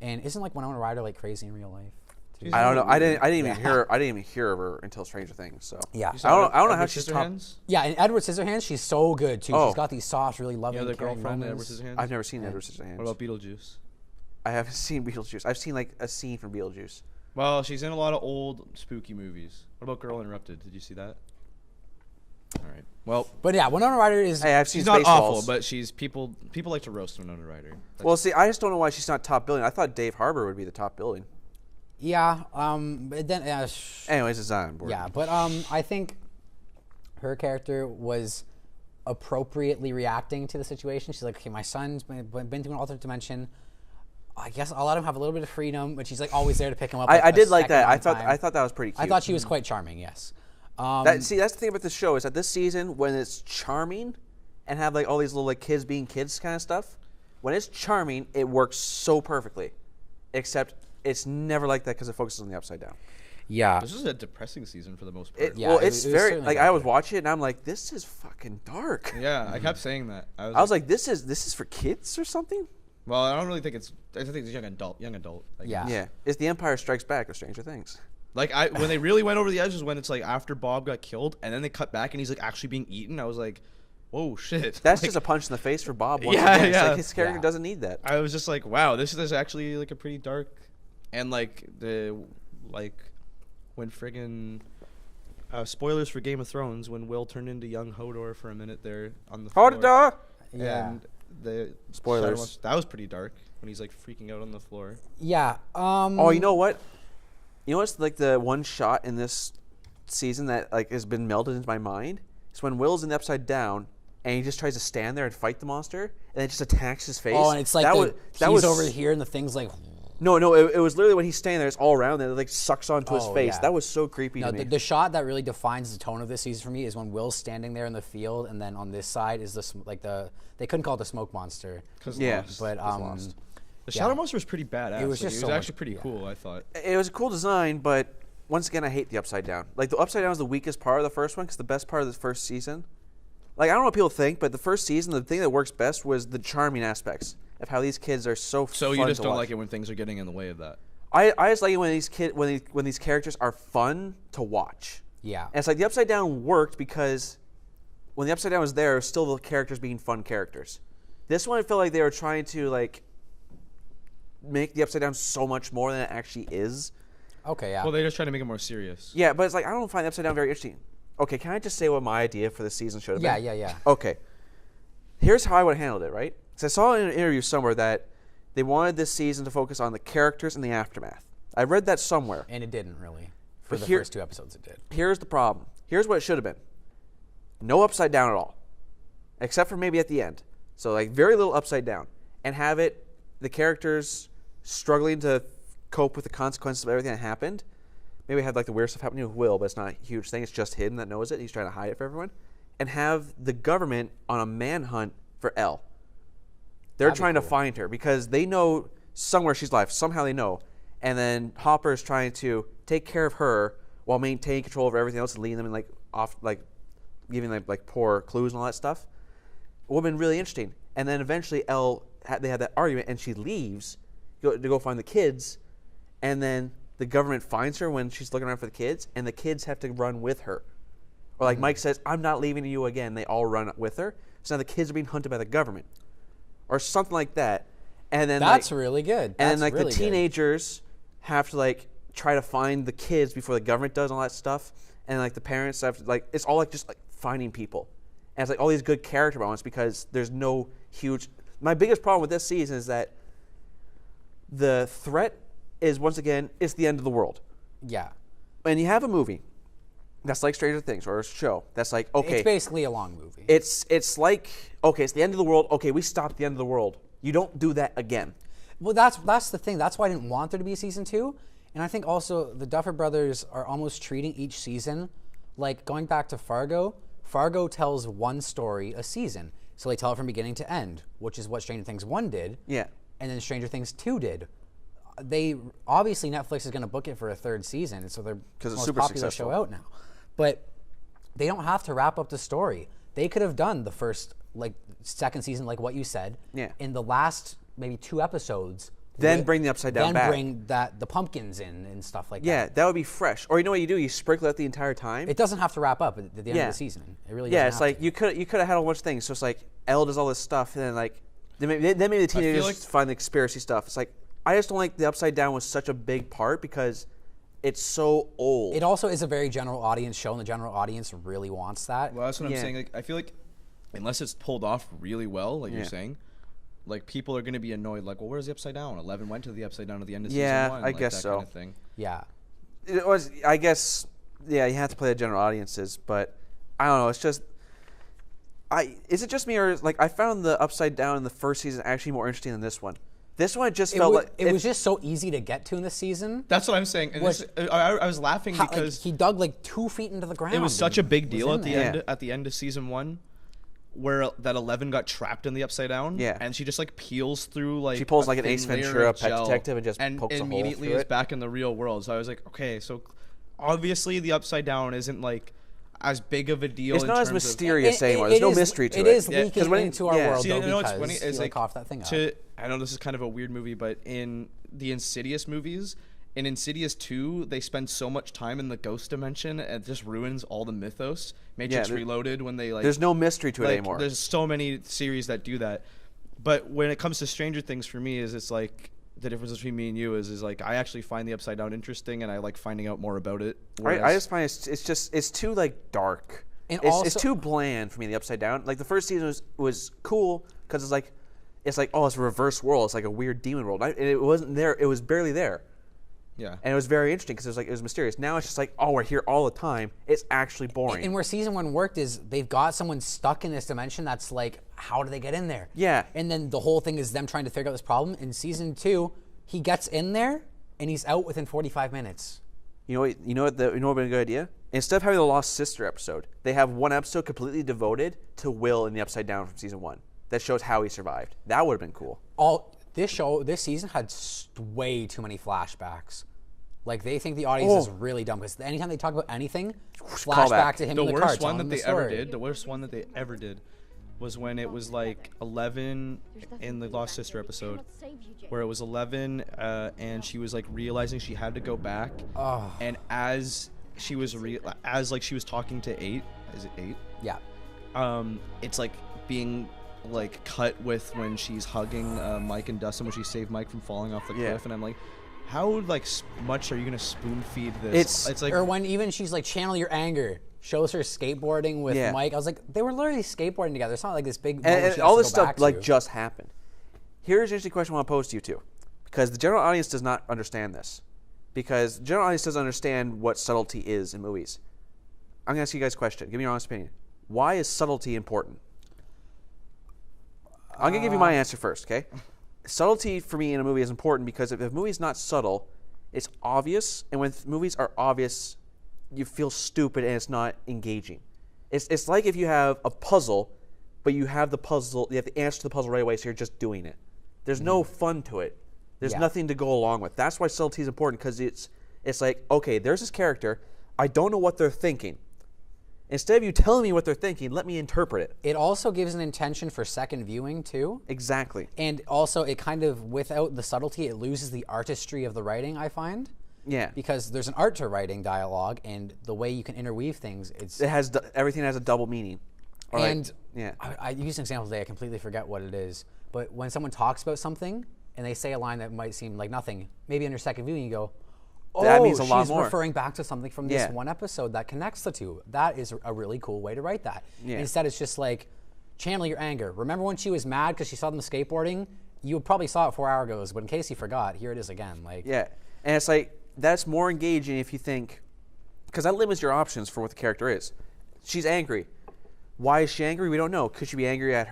And isn't Winona Ryder crazy in real life? too? I don't know. I didn't even hear. I didn't even hear of her until Stranger Things. So Yeah. I don't know how she's top. Yeah, and Edward Scissorhands, she's so good too. Oh. She's got these soft, really loving, the caring girlfriend in moments. Edward Scissorhands. I've never seen Edward Scissorhands. What about Beetlejuice? I haven't seen Beetlejuice. I've seen like a scene from Beetlejuice. Well, she's in a lot of old spooky movies. What about Girl Interrupted? Did you see that? All right. Well, But yeah, Winona Ryder is. Hey, I've seen she's not Spaceballs. awful, but she's people like to roast Winona Ryder. Well, see, I just don't know why she's not top billing. I thought Dave Harbour would be the top billing. Yeah. But then. Anyways, it's on board. Yeah, but I think her character was appropriately reacting to the situation. She's like, okay, my son's been to an alternate dimension. I guess I'll let him have a little bit of freedom, but she's like always there to pick him up. I a did like second that. on I time. thought that was pretty cute. I thought she was quite charming. Yes. That's the thing about this show is that this season, when it's charming and have like all these little like kids being kids kind of stuff, when it's charming, it works so perfectly. Except it's never like that because it focuses on the upside down. Yeah. This is a depressing season for the most part. Yeah, well, it it's was very certainly like dark. I was watching it and I'm like, this is fucking dark. Yeah, I kept saying that. I was like, this is for kids or something. well, I don't really think it's. I think it's young adult. Like, Yeah. Yeah, it's The Empire Strikes Back or Stranger Things. Like when they really went over the edge is when it's like after Bob got killed and then they cut back and he's like actually being eaten. I was like, whoa, shit. That's Like, just a punch in the face for Bob. Once Yeah, again. It's yeah. like his character Yeah. doesn't need that. I was just like, wow, this is actually like a pretty dark, and like when friggin' spoilers for Game of Thrones when Will turned into young Hodor for a minute there on the floor. Hodor! Yeah. And the Spoilers. that was pretty dark when he's like freaking out on the floor. Yeah. Oh, you know what? You know what's like the one shot in this season that like has been melded into my mind? It's when Will's in the Upside Down and he just tries to stand there and fight the monster and it just attacks his face. Oh, and it's like he's over here and the thing's like. No, it was literally when he's standing there, it's all around there, it like sucks onto his Oh, face. yeah. That was so creepy No, to me. the shot that really defines the tone of this season for me is when Will's standing there in the field, and then on this side is they couldn't call it the smoke monster, Yeah. but Lost. The Yeah. Shadow Monster was pretty badass. It was Like, just it so was much- actually pretty yeah. cool. I thought. It was a cool design, but once again, I hate the Upside Down. Like the Upside Down is the weakest part of the first one because the best part of the first season, like I don't know what people think, but the first season, the thing that works best was the charming aspects of how these kids are so. So fun you just to don't watch. like it when things are getting in the way of that. I just like it when when these characters are fun to watch. yeah. And it's like the Upside Down worked because when the Upside Down was there, it was still the characters being fun characters. This one, I felt like they were trying to like make the Upside Down so much more than it actually is. Okay, yeah. Well, they just try to make it more serious. Yeah, but it's like I don't find the Upside Down very interesting. Okay, can I just say what my idea for this season should have been? Yeah. Okay. Here's how I would have handled it, right? Because I saw in an interview somewhere that they wanted this season to focus on the characters and the aftermath. I read that somewhere. And it didn't really. For But the here- first 2 episodes, it did. Here's the problem. Here's what it should have been. No Upside Down at all. Except for maybe at the end. So like very little Upside Down. And have it, the characters struggling to cope with the consequences of everything that happened. Maybe have like the weird stuff happening with Will, but it's not a huge thing. It's just him that knows it. He's trying to hide it for everyone. And have the government on a manhunt for Elle. They're That'd be trying to cool. find her because they know somewhere she's alive. Somehow they know. And then Hopper is trying to take care of her while maintaining control over everything else and leading them in like off, like giving them like poor clues and all that stuff. It would have been really interesting. And then eventually Elle, they had that argument and she leaves to go find the kids. And then the government finds her when she's looking around for the kids and the kids have to run with her. Or like Mike says, I'm not leaving you again. They all run with her. So now the kids are being hunted by the government. Or something like that. And then That's really good. And then That's the really good. teenagers have to like try to find the kids before the government does all that stuff. And like the parents have to, like, it's all like just like finding people. And it's like all these good character moments because there's no huge. My biggest problem with this season is that the threat is, once again, it's the end of the world. Yeah. And you have a movie that's like Stranger Things or a show that's like, okay. It's basically a long movie. It's like, okay, it's the end of the world. Okay, we stopped the end of the world. You don't do that again. Well, that's the thing. That's why I didn't want there to be a season 2. And I think also the Duffer Brothers are almost treating each season like, going back to Fargo, Fargo tells one story a season. So they tell it from beginning to end, which is what Stranger Things 1 did. Yeah. And then Stranger Things 2 did. They obviously Netflix is going to book it for a 3rd season, and so they're the most super popular successful. show out now. But they don't have to wrap up the story. They could have done the first, like, 2nd season, like what you said. Yeah. In the last maybe 2 episodes. Then bring the Upside Down back. Then bring the pumpkins in and stuff like that. Yeah, that would be fresh. Or you know what you do? You sprinkle it the entire time. It doesn't have to wrap up at the end of the season. It really doesn't. Yeah, it's have like to. you could have had a bunch of things. So it's like Elle does all this stuff, and then like then maybe the teenagers like find the conspiracy stuff. It's like I just don't like the Upside Down was such a big part because it's so old. It also is a very general audience show, and the general audience really wants that. Well, that's what Yeah. I'm saying. Like, I feel like unless it's pulled off really well, like Yeah. you're saying, like people are going to be annoyed. Like, well, where's the Upside Down? 11 went to the Upside Down at the end of Yeah, season 1. I like, guess that so. Kind of thing. Yeah. It was, I guess, yeah, you have to play the general audiences, but I don't know. It's just, is it just me or like I found the Upside Down in the first season actually more interesting than this one. This one just felt like It was just so easy to get to in this season. That's what I'm saying. And Was- I was laughing Like, because he dug like 2 feet into the ground. it was such a and big was deal in at the there. end at the end of season 1, where that 11 got trapped in the Upside Down. Yeah. And she just like peels through like She pulls a like an thin Ace layer Ventura of Pet gel Detective and just pokes a hole immediately through is it. back in the real world. So I was like, okay, so obviously the Upside Down isn't like as big of a deal. it's in not as terms of- mysterious anymore. There's no mystery to it. It is Yeah, 'cause leaking when- into our yeah. world See, though you know what's because funny he is like like coughed that thing up. I know this is kind of a weird movie, but in the Insidious movies, in Insidious 2, they spend so much time in the ghost dimension and it just ruins all the mythos. Matrix there- Reloaded, when they like There's no mystery to it like, anymore. There's so many series that do that. But when it comes to Stranger Things, for me, is it's like the difference between me and you is like I actually find the Upside Down interesting and I like finding out more about it. I whereas- just find it's too like dark. And It's also- too bland for me. The Upside Down, like the first season was cool because it's like oh, it's a reverse world. It's like a weird demon world. And it wasn't there. It was barely there. yeah. And it was very interesting because it was mysterious. Now it's just like, oh, we're here all the time. It's actually boring. And where season 1 worked is they've got someone stuck in this dimension that's like, how do they get in there? Yeah. And then the whole thing is them trying to figure out this problem. In season 2, he gets in there and he's out within 45 minutes. You know what would have been a good idea? Instead of having the Lost Sister episode, they have one episode completely devoted to Will in the Upside Down from season 1 that shows how he survived. That would have been cool. This season had way too many flashbacks. Like, they think the audience is really dumb because anytime they talk about anything, flashback to him The in the car. worst one telling that him they the ever story. did, the worst one that they ever did, was when it was like 11 in the Lost Sister episode, where it was 11 and she was like realizing she had to go back, and as she was she was talking to 8, is it 8? Yeah. It's like being like cut with when she's hugging Mike and Dustin when she saved Mike from falling off the Yeah. cliff, and I'm like, how like much are you gonna spoon feed this? It's like, Or when even she's like, channel your anger, shows her skateboarding with Yeah. Mike. I was like, they were literally skateboarding together. It's not like this big moment And she has all to this go stuff back like to. just happened. Here's an interesting question I want to pose to you two, because the general audience does not understand this. Because the general audience doesn't understand what subtlety is in movies. I'm gonna ask you guys a question. Give me your honest opinion. Why is subtlety important? I'm gonna give you my answer first, okay? Subtlety for me in a movie is important because if a movie is not subtle, it's obvious, and when movies are obvious, you feel stupid and it's not engaging. It's like if you have a puzzle, but you have the answer to the puzzle right away, so you're just doing it. There's no fun to it. There's Yeah. nothing to go along with. That's why subtlety is important, because it's like, okay, there's this character, I don't know what they're thinking. Instead of you telling me what they're thinking, let me interpret it. It also gives an intention for second viewing too. Exactly. And also, it kind of, without the subtlety, it loses the artistry of the writing, I find. Yeah. Because there's an art to writing dialogue, and the way you can interweave things, everything has a double meaning. And I used an example today. I completely forget what it is. But when someone talks about something and they say a line that might seem like nothing, maybe on your second viewing you go, "Oh, that means a lot she's more." referring back to something from this one episode that connects the two. That is a really cool way to write that. Yeah. Instead, it's just like, channel your anger. Remember when she was mad because she saw them skateboarding? You probably saw it 4 hours ago, but in case you forgot, here it is again. Yeah, and it's like, that's more engaging if you think, because that limits your options for what the character is. She's angry. Why is she angry? We don't know. Could she be angry at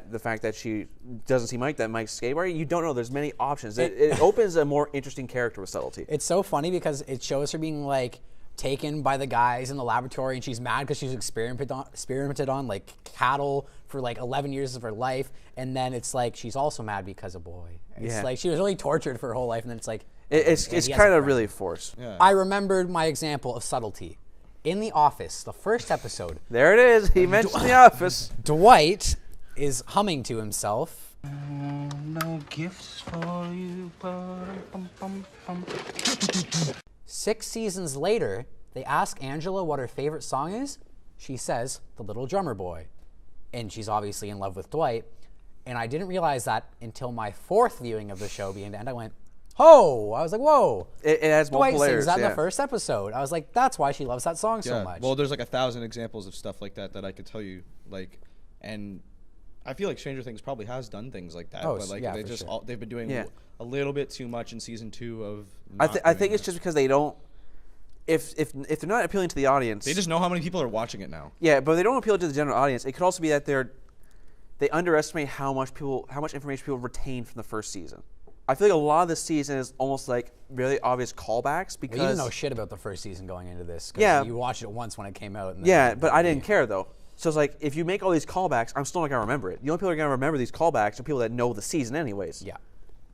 the fact that she doesn't see Mike, that Mike's skateboarding? You don't know. There's many options. It opens a more interesting character with subtlety. It's so funny because it shows her being like taken by the guys in the laboratory, and she's mad because she's experimented on like cattle for like 11 years of her life, and then it's like she's also mad because of boy. It's like she was really tortured for her whole life, and then it's like it's kind of really forced. Yeah. I remembered my example of subtlety. In The Office, the first episode. There it is. He mentioned The Office. Dwight is humming to himself. No gifts for you. 6 seasons later, they ask Angela what her favorite song is. She says, "The Little Drummer Boy." And she's obviously in love with Dwight. And I didn't realize that until my 4th viewing of the show being to end. I went, "Oh!" I was like, "Whoa!" It has multiple Dwight layers. sings that in the first episode. I was like, "That's why she loves that song so much." Well, there's like 1,000 examples of stuff like that I could tell you. Like, and I feel like Stranger Things probably has done things like that. Oh, but like yeah, they for just sure. they've been doing a little bit too much in season 2 of. I think it's just because they don't. If they're not appealing to the audience, They just know how many people are watching it now. yeah, but they don't appeal to the general audience. It could also be that they underestimate how much information people retain from the first season. I feel like a lot of this season is almost like really obvious callbacks because you didn't know shit about the first season going into this. 'Cause Yeah. you watched it once when it came out. And Yeah, but I didn't care though. So it's like, if you make all these callbacks, I'm still not gonna remember it. The only people that are gonna remember these callbacks are people that know the season anyways. Yeah.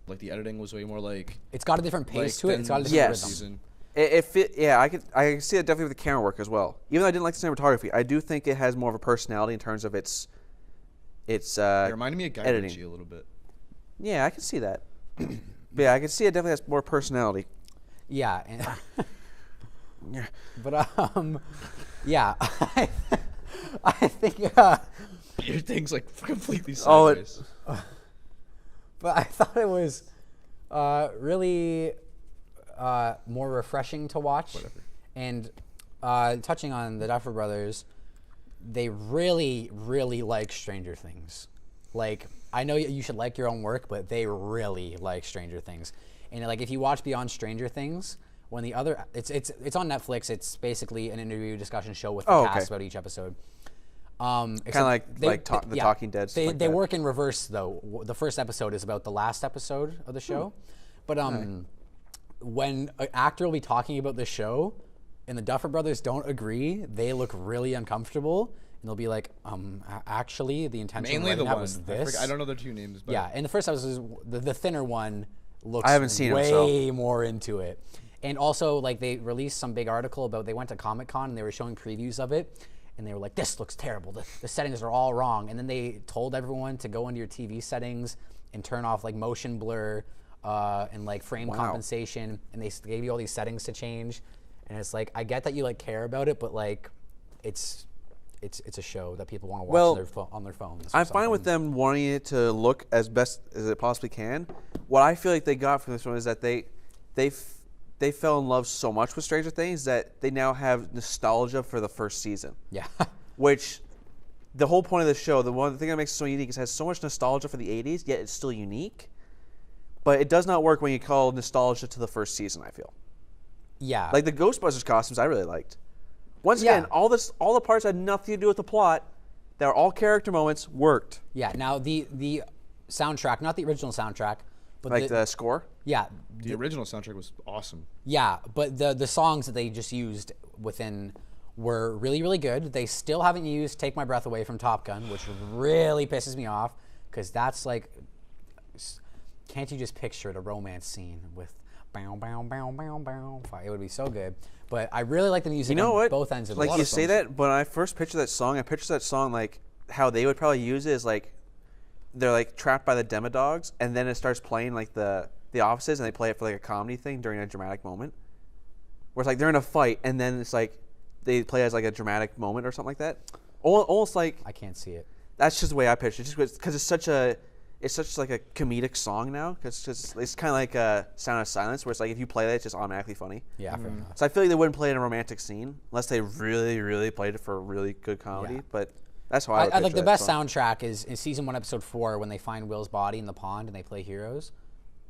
Like the editing was way more like. It's got a different pace to it. It's got a different Yes. rhythm. Season. I can see it definitely with the camera work as well. Even though I didn't like the cinematography, I do think it has more of a personality in terms of its It reminded me of Guy editing. Ritchie a little bit. Yeah, I can see that. But yeah, I can see it definitely has more personality. Yeah. But yeah, I think. Your thing's like completely Oh, sideways. But I thought it was really more refreshing to watch. Whatever. And touching on the Duffer Brothers, they really, really like Stranger Things. Like, I know you should like your own work, but they really like Stranger Things. And like, if you watch Beyond Stranger Things, when the other, it's on Netflix. It's basically an interview discussion show with the cast about each episode. Kind of like the Talking Dead. Stuff They work in reverse though. The first episode is about the last episode of the show, but when an actor will be talking about the show, and the Duffer Brothers don't agree, they look really uncomfortable, and they'll be like, actually, the intention Mainly the that one. was this. I don't know their two names. But Yeah, and the first episode, the thinner one looks I haven't seen it, way more into it. And also, like, they released some big article about, they went to Comic-Con and they were showing previews of it, and they were like, this looks terrible. The settings are all wrong. And then they told everyone to go into your TV settings and turn off, like, motion blur and, like, frame compensation, and they gave you all these settings to change. And it's like, I get that you, like, care about it, but, like, it's a show that people want to watch on their phones. I'm fine with them wanting it to look as best as it possibly can. What I feel like they got from this one is that they fell in love so much with Stranger Things that they now have nostalgia for the first season. Yeah. Which, the whole point of the show, the thing that makes it so unique is it has so much nostalgia for the 80s, yet it's still unique. But it does not work when you call nostalgia to the first season, I feel. Yeah. Like the Ghostbusters costumes I really liked. Once again, all the parts had nothing to do with the plot. They were all character moments, worked. Yeah. Now, the soundtrack, not the original soundtrack, but Like the score? Yeah. the original soundtrack was awesome. Yeah, but the songs that they just used within were really, really good. They still haven't used Take My Breath Away from Top Gun, which really pisses me off, because that's like, can't you just picture the romance scene with bow, bow, bow, bow, bow? It would be so good. But I really like the music on both ends of the Like you say songs. that, but when I first picture that song, I picture that song like how they would probably use it is like they're like trapped by the Demodogs, and then it starts playing like the offices, and they play it for like a comedy thing during a dramatic moment. where it's like they're in a fight and then it's like they play as like a dramatic moment or something like that. Almost like I can't see it. That's just the way I picture it. Just because it's such like a comedic song now. Because it's kind of like a Sound of Silence, where it's like if you play that, it's just automatically funny. Yeah, fair enough. So I feel like they wouldn't play it in a romantic scene unless they really, really played it for a really good comedy. Yeah. But that's how I would I like picture the that best song. soundtrack is in season 1, episode 4, when they find Will's body in the pond and they play Heroes.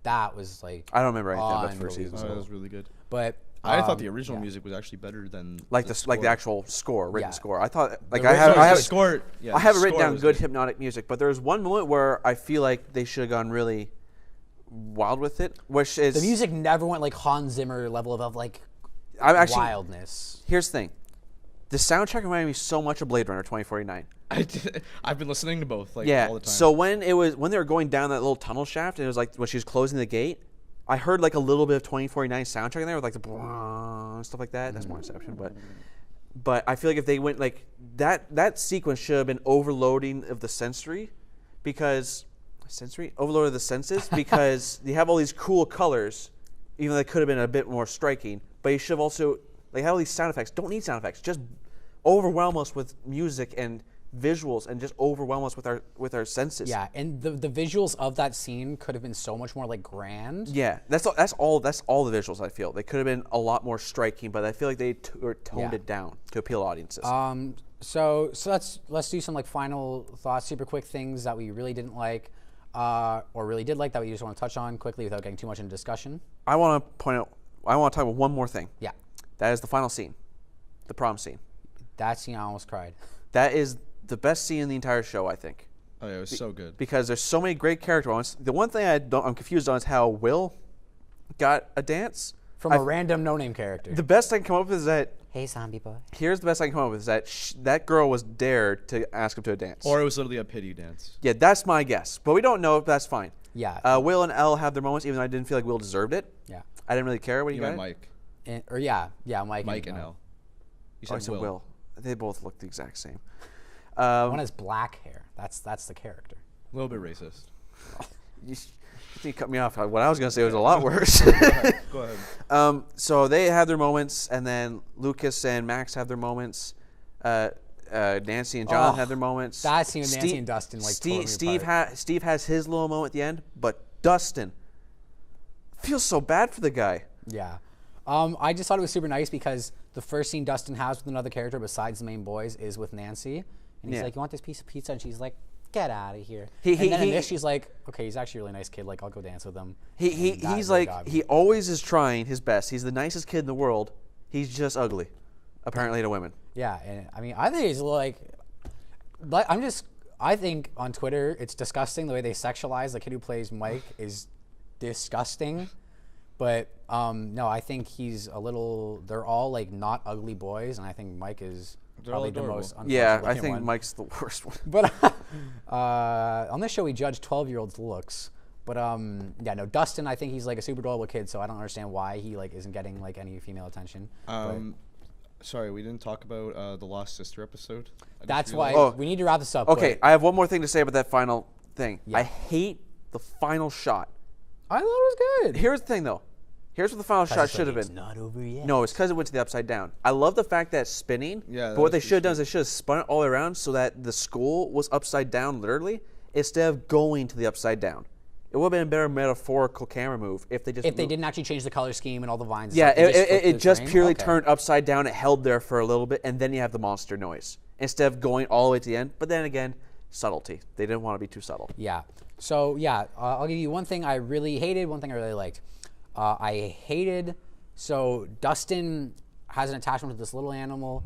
That was like I don't remember anything about the first season. Oh, that was really good. But I thought the original music was actually better than Like the actual score, written Yeah. score. I thought like The I have original I have score. Yeah, I have it the written score down was good hypnotic music, but there's one moment where I feel like they should have gone really wild with it, which is the music never went like Hans Zimmer level of like I'm actually wildness. Here's the thing. The soundtrack reminded me so much of Blade Runner 2049. I've been listening to both all the time. So when they were going down that little tunnel shaft and it was like when she was closing the gate, I heard like a little bit of 2049 soundtrack in there with like the and stuff like that. That's more Inception, but I feel like if they went like that sequence should have been overloading of the sensory overload of the senses because you have all these cool colors, even though they could have been a bit more striking. But you should have also have all these sound effects. Don't need sound effects. Just overwhelm us with music and visuals and just overwhelm us with our senses. Yeah, and the visuals of that scene could have been so much more like grand. Yeah, that's all the visuals I feel. They could have been a lot more striking, but I feel like they toned it down to appeal to audiences. So let's do some like final thoughts, super quick things that we really didn't like, or really did like that we just want to touch on quickly without getting too much into discussion. I want to talk about one more thing. Yeah. That is the final scene, the prom scene. That scene, I almost cried. That is the best scene in the entire show, I think. Oh yeah, it was so good. Because there's so many great character moments. The one thing I'm confused on is how Will got a dance From a random no-name character. The best I can come up with is that. Hey, zombie boy. Here's the best I can come up with is that that girl was dared to ask him to a dance. Or it was literally a pity dance. Yeah, that's my guess, but we don't know if that's fine. Yeah. Will and Elle have their moments, even though I didn't feel like Will desered it. Yeah. I didn't really care when he You got meant it. Mike. Mike And Elle. You Oh, I said said Will. Will. They both look the exact same. One has black hair. That's the character. A little bit racist. You cut me off. What I was going to say was a lot worse. Go ahead. So they have their moments, and then Lucas and Max have their moments. Nancy and John have their moments. That scene with Nancy and Dustin, like, tore me apart. Steve has his little moment at the end, but Dustin feels so bad for the guy. Yeah. I just thought it was super nice because the first scene Dustin has with another character besides the main boys is with Nancy. And he's like, you want this piece of pizza? And she's like, get out of here. And then in this, she's like, okay, he's actually a really nice kid. Like, I'll go dance with him. He's like, he always is trying his best. He's the nicest kid in the world. He's just ugly, apparently, to women. Yeah, and I mean, I think he's like I think on Twitter it's disgusting the way they sexualize the kid who plays Mike is disgusting. But no, I think he's a little. They're all like not ugly boys, and I think Mike is probably the most. Yeah, I looking think one. Mike's the worst one. But on this show, we judge 12-year-olds' looks. But yeah, no, Dustin, I think he's like a super adorable kid, so I don't understand why he like isn't getting like any female attention. Sorry, we didn't talk about the Lost Sister episode. That's why we need to wrap this up. Okay, I have one more thing to say about that final thing. Yeah. I hate the final shot. I thought it was good. Here's the thing, though. Here's what the final shot should have been. It's not over yet. No, it's because it went to the upside down. I love the fact that it's spinning. Yeah, but what they should have done is they should have spun it all the way around so that the school was upside down, literally, instead of going to the upside down. It would have been a better metaphorical camera move if they didn't actually change the color scheme and all the vines. Yeah, it just frame. purely Okay. turned upside down. It held there for a little bit, and then you have the monster noise instead of going all the way to the end. But then again, subtlety. They didn't want to be too subtle. Yeah. So yeah, I'll give you one thing I really hated, one thing I really liked. I hated. So Dustin has an attachment to this little animal,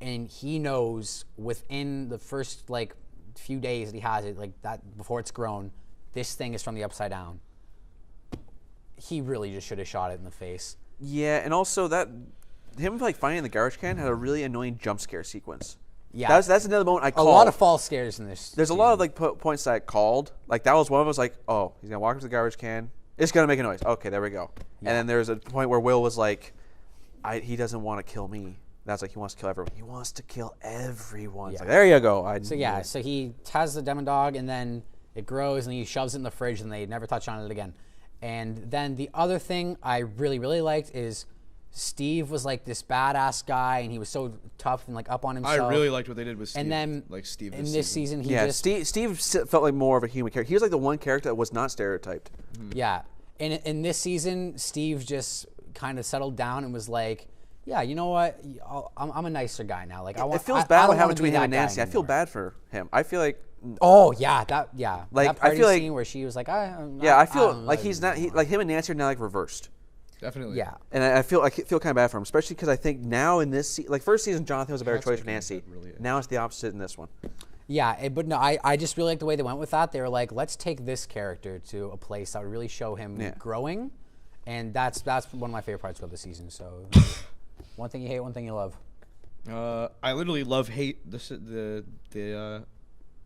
and he knows within the first like few days that he has it, like that before it's grown, this thing is from the upside down. He really just should have shot it in the face. Yeah, and also that him like finding the garbage can had a really annoying jump scare sequence. Yeah, that's another moment I a called. lot of false scares in this. There's a lot of like points that I called. Like that was one of us. Like, oh, he's gonna walk up to the garbage can. It's gonna make a noise. Okay, there we go. Yeah. And then there's a point where Will was like, he doesn't want to kill me. That's like he wants to kill everyone. He wants to kill everyone. It's like, there you go. So he has the demon dog, and then it grows, and he shoves it in the fridge, and they never touch on it again. And then the other thing I really, really liked is Steve was like this badass guy, and he was so tough and like up on himself. I really liked what they did with Steve. And then like Steve in this season, he yeah, just Steve felt like more of a human character. He was like the one character that was not stereotyped. yeah. In this season, Steve just kind of settled down and was like, yeah, you know what? I'm a nicer guy now. Like It feels bad don't what happened wanna be between him that and guy Nancy. I feel anymore. bad for him. I feel like Oh yeah, that Like, that I party feel like- scene where she was like, I feel don't like know he's not anymore. like him and Nancy are now like reversed. Definitely. Yeah. And I feel kind of bad for him, especially because I think now in this like first season, Jonathan was a better That's choice for what Nancy. it really is. Now it's the opposite in this one. Yeah, but no, I just really like the way they went with that. They were like, let's take this character to a place that would really show him Yeah. growing, and that's one of my favorite parts of the season. So, one thing you hate, one thing you love. I literally hate the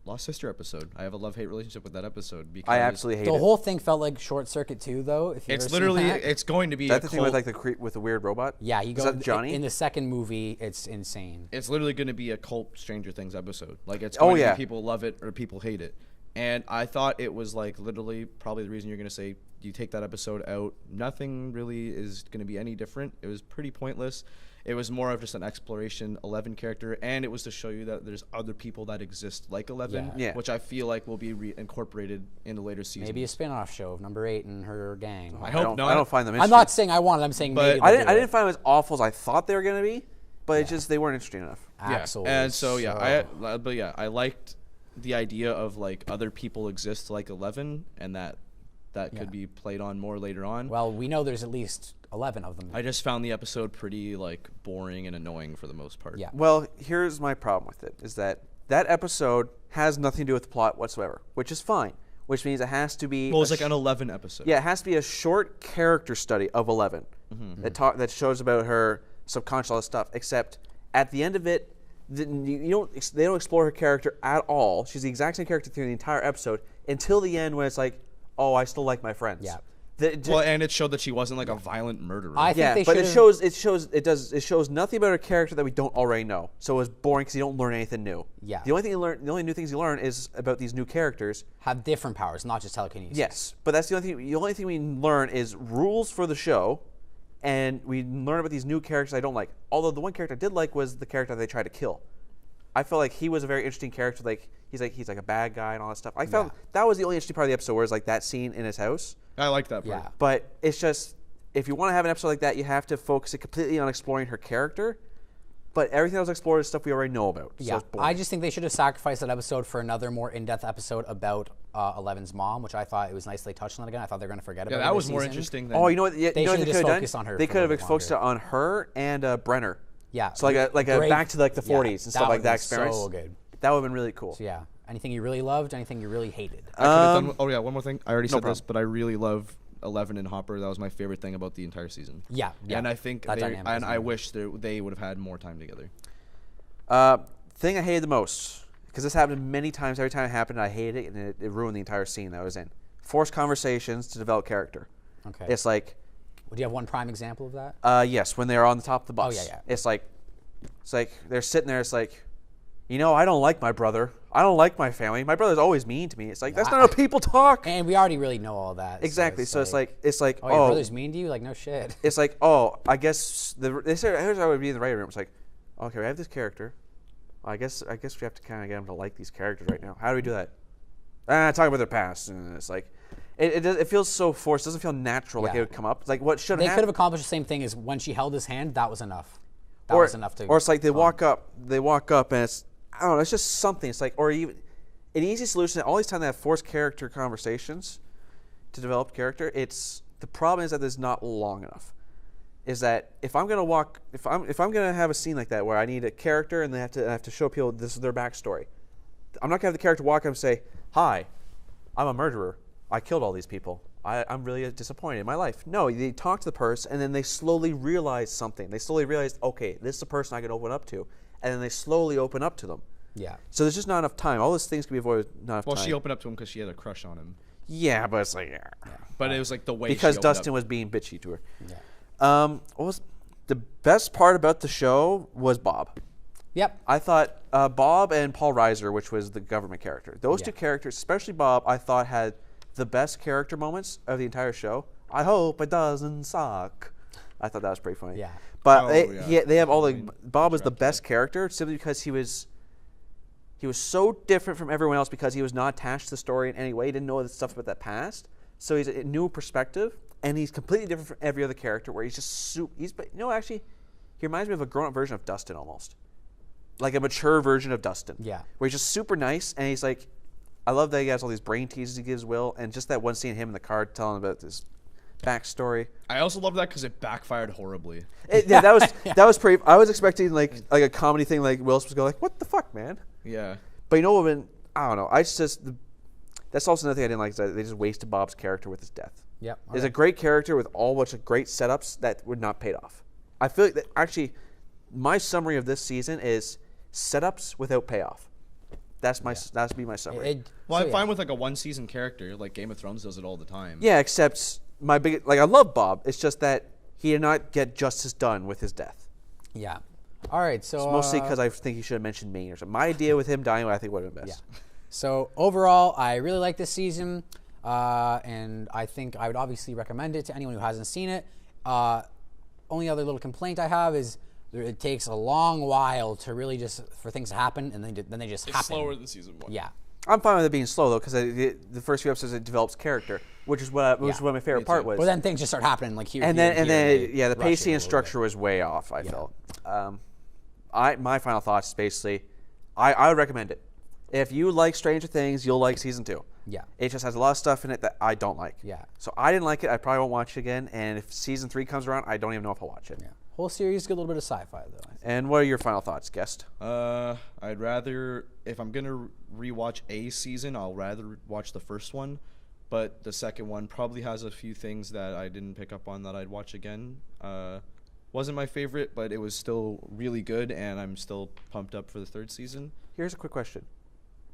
Lost Sister episode. I have a love-hate relationship with that episode because I absolutely hate The it. whole thing felt like Short Circuit 2, though. If you've it's ever seen literally that. it's going to be Is that a the thing with cult- like with the weird robot? Yeah, he Is goes that Johnny? in the second movie. It's insane. It's literally going to be a cult Stranger Things episode. Like it's Oh, going to yeah. be people love it or people hate it. And I thought it was like literally probably the reason you're going to say you take that episode out. Nothing really is going to be any different. It was pretty pointless. It was more of just an exploration 11 character, and it was to show you that there's other people that exist like 11, Yeah. which I feel like will be incorporated in the later seasons. Maybe a spin-off show of Number 8 and her gang. I I hope don't, not. I don't find them I'm interesting. not saying I want it. I'm saying But maybe I they'll didn't. do I it. didn't find them as awful as I thought they were going to be, but it's just they weren't interesting enough. Axel And is so I liked the idea of like other people exist like 11, and that could be played on more later on. Well, we know there's at least 11 of them. I just found the episode pretty like boring and annoying for the most part. Yeah. Well, here's my problem with it: is that episode has nothing to do with the plot whatsoever, which is fine. Which means it has to be. Well, it's like an 11 episode. Yeah, it has to be a short character study of 11 that shows about her subconscious all this stuff. Except at the end of it, they don't explore her character at all. She's the exact same character through the entire episode until the end when it's like, oh, I still like my friends. Yeah. Well, and it showed that she wasn't like a violent murderer. I think Yeah, they but it should've- shows nothing about her character that we don't already know. So it was boring because you don't learn anything new. Yeah. The only new things you learn is about these new characters. have different powers, not just telekinesis. Yes, but that's the only thing. The only thing we learn is rules for the show, and we learn about these new characters I don't like. Although the one character I did like was the character they tried to kill. I felt like he was a very interesting character. Like he's like a bad guy and all that stuff. I found that was the only interesting part of the episode, was like that scene in his house. I liked that part. Yeah. But it's just, if you want to have an episode like that, you have to focus it completely on exploring her character. But everything that was explored is stuff we already know about. So Yeah, it's boring. I just think they should have sacrificed that episode for another more in-depth episode about Eleven's mom, which I thought it was nicely touched on again. I thought they were going to forget about it. Yeah, that was this more season. interesting than. Oh, you know what? Yeah, They you know what should've they just could have focused done? on her They for a could have little bit focused it longer. on her and Brenner. Yeah. So like a Great- back to like the yeah, 40s and that stuff like would've that been experience. So good. That would have been really cool. So yeah, anything you really loved, anything you really hated. I could've done, oh yeah, one more thing. I already No said this, problem. but I really love 11 and Hopper. That was my favorite thing about the entire season. Yeah, yeah. And I think That dynamic is I amazing. wish they would have had more time together. Thing I hated the most, because this happened many times. Every time it happened, I hated it, and it ruined the entire scene that I was in. Forced conversations to develop character. Okay. It's like, Do you have one prime example of that? yes, when they're on the top of the bus. yeah, yeah. It's like they're sitting there. It's like, I don't like my brother. I don't like my family. My brother's always mean to me. It's like, that's not how people talk. And we already really know all that. Exactly. So it's like, oh, your brother's mean to you? Like, no shit. It's like, oh, I guess they said, here's how I would be in the writing room. It's like, okay, we have this character. I guess we have to kind of get them to like these characters right now. How do we do that? Talk about their past. And it's like, it feels so forced. It doesn't feel natural. Like Yeah. it would come up. It's like what should They have could have happened. accomplished the same thing as when she held his hand. That was enough. That was enough to. Or it's like they walk up and it's, I don't know. It's just something. It's like, or even an easy solution. All these times they have forced character conversations to develop character. The problem is that it's not long enough. Is that if I'm gonna have a scene like that where I need a character and I have to show people this is their backstory, I'm not gonna have the character walk up and say, "Hi, I'm a murderer. I killed all these people. I'm really disappointed in my life." No, they talk to the person and then they slowly realize something. They slowly realize, okay, this is a person I can open up to, and then they slowly open up to them. Yeah. So there's just not enough time. All those things can be avoided. Not enough Well, time. she opened up to him because she had a crush on him. Yeah, but it's like But it was like the way because she opened Dustin up. was being bitchy to her. Yeah. What was the best part about the show was Bob. Yep. I thought Bob and Paul Reiser, which was the government character, those Yeah. two characters, especially Bob, I thought had the best character moments of the entire show. I hope it doesn't suck. I thought that was pretty funny. Yeah. But Oh, they have all the Fine. Bob was the Interrupt best character simply because he was so different from everyone else because he was not attached to the story in any way. He didn't know the stuff about that past, so he's a new perspective, and he's completely different from every other character. Where he's just actually, he reminds me of a grown-up version of Dustin almost, like a mature version of Dustin. Yeah. Where he's just super nice, and he's like, I love that he has all these brain teases he gives Will, and just that one scene of him in the car telling about this backstory. I also love that because it backfired horribly. That was pretty. I was expecting like a comedy thing, like Will supposed to go like, "What the fuck, man?" Yeah. But I don't know. That's also another thing I didn't like is that they just wasted Bob's character with his death. Yep. There's a great character with all bunch of great setups that would not pay off. I feel like that actually, my summary of this season is setups without payoff. That's be my summary. Well, I'm fine with like a one-season character, like Game of Thrones does it all the time. Yeah, except my big I love Bob. It's just that he did not get justice done with his death. Yeah. All right. So It's mostly because I think he should have mentioned Maine or something. My idea with him dying, I think would have been best. Yeah. So overall, I really like this season, and I think I would obviously recommend it to anyone who hasn't seen it. Only other little complaint I have is it takes a long while to really for things to happen, and then they just happen. It's slower than season 1. Yeah. I'm fine with it being slow though, because the first few episodes it develops character, which is what my favorite part was. But then things just start happening like here. And here, then here, the rush pacing it a and little structure bit. was way off. I felt. My final thoughts is basically, I would recommend it. If you like Stranger Things, you'll like season 2. Yeah. It just has a lot of stuff in it that I don't like. Yeah. So I didn't like it. I probably won't watch it again. And if season 3 comes around, I don't even know if I'll watch it. Yeah. Whole series get a little bit of sci-fi though. And what are your final thoughts, guest? I'd rather, if I'm gonna rewatch a season, I'll rather watch the first one, but the second one probably has a few things that I didn't pick up on that I'd watch again. Wasn't my favorite, but it was still really good, and I'm still pumped up for the third season. Here's a quick question: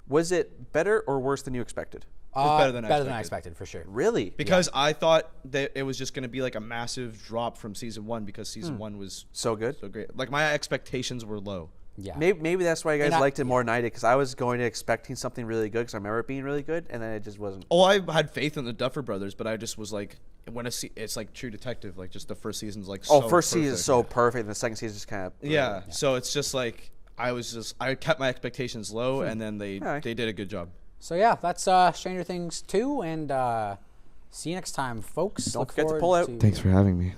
was it better or worse than you expected? It was better than I expected for sure. Really? Because I thought that it was just going to be like a massive drop from season 1 because season 1 was So good. so great. Like my expectations were low. Yeah. Maybe that's why you guys And liked it more than I did, because I was going to expecting something really good because I remember it being really good, and then it just wasn't. Oh, I had faith in the Duffer Brothers, but I just was like, it's like True Detective. Like just the first season's like so First season is perfect. so perfect, and the second season just kind of. Yeah, so it's just like I kept my expectations low, and then they did a good job. So yeah, that's Stranger Things 2, and see you next time, folks. Don't Look forget to forward pull out. Thanks for having me.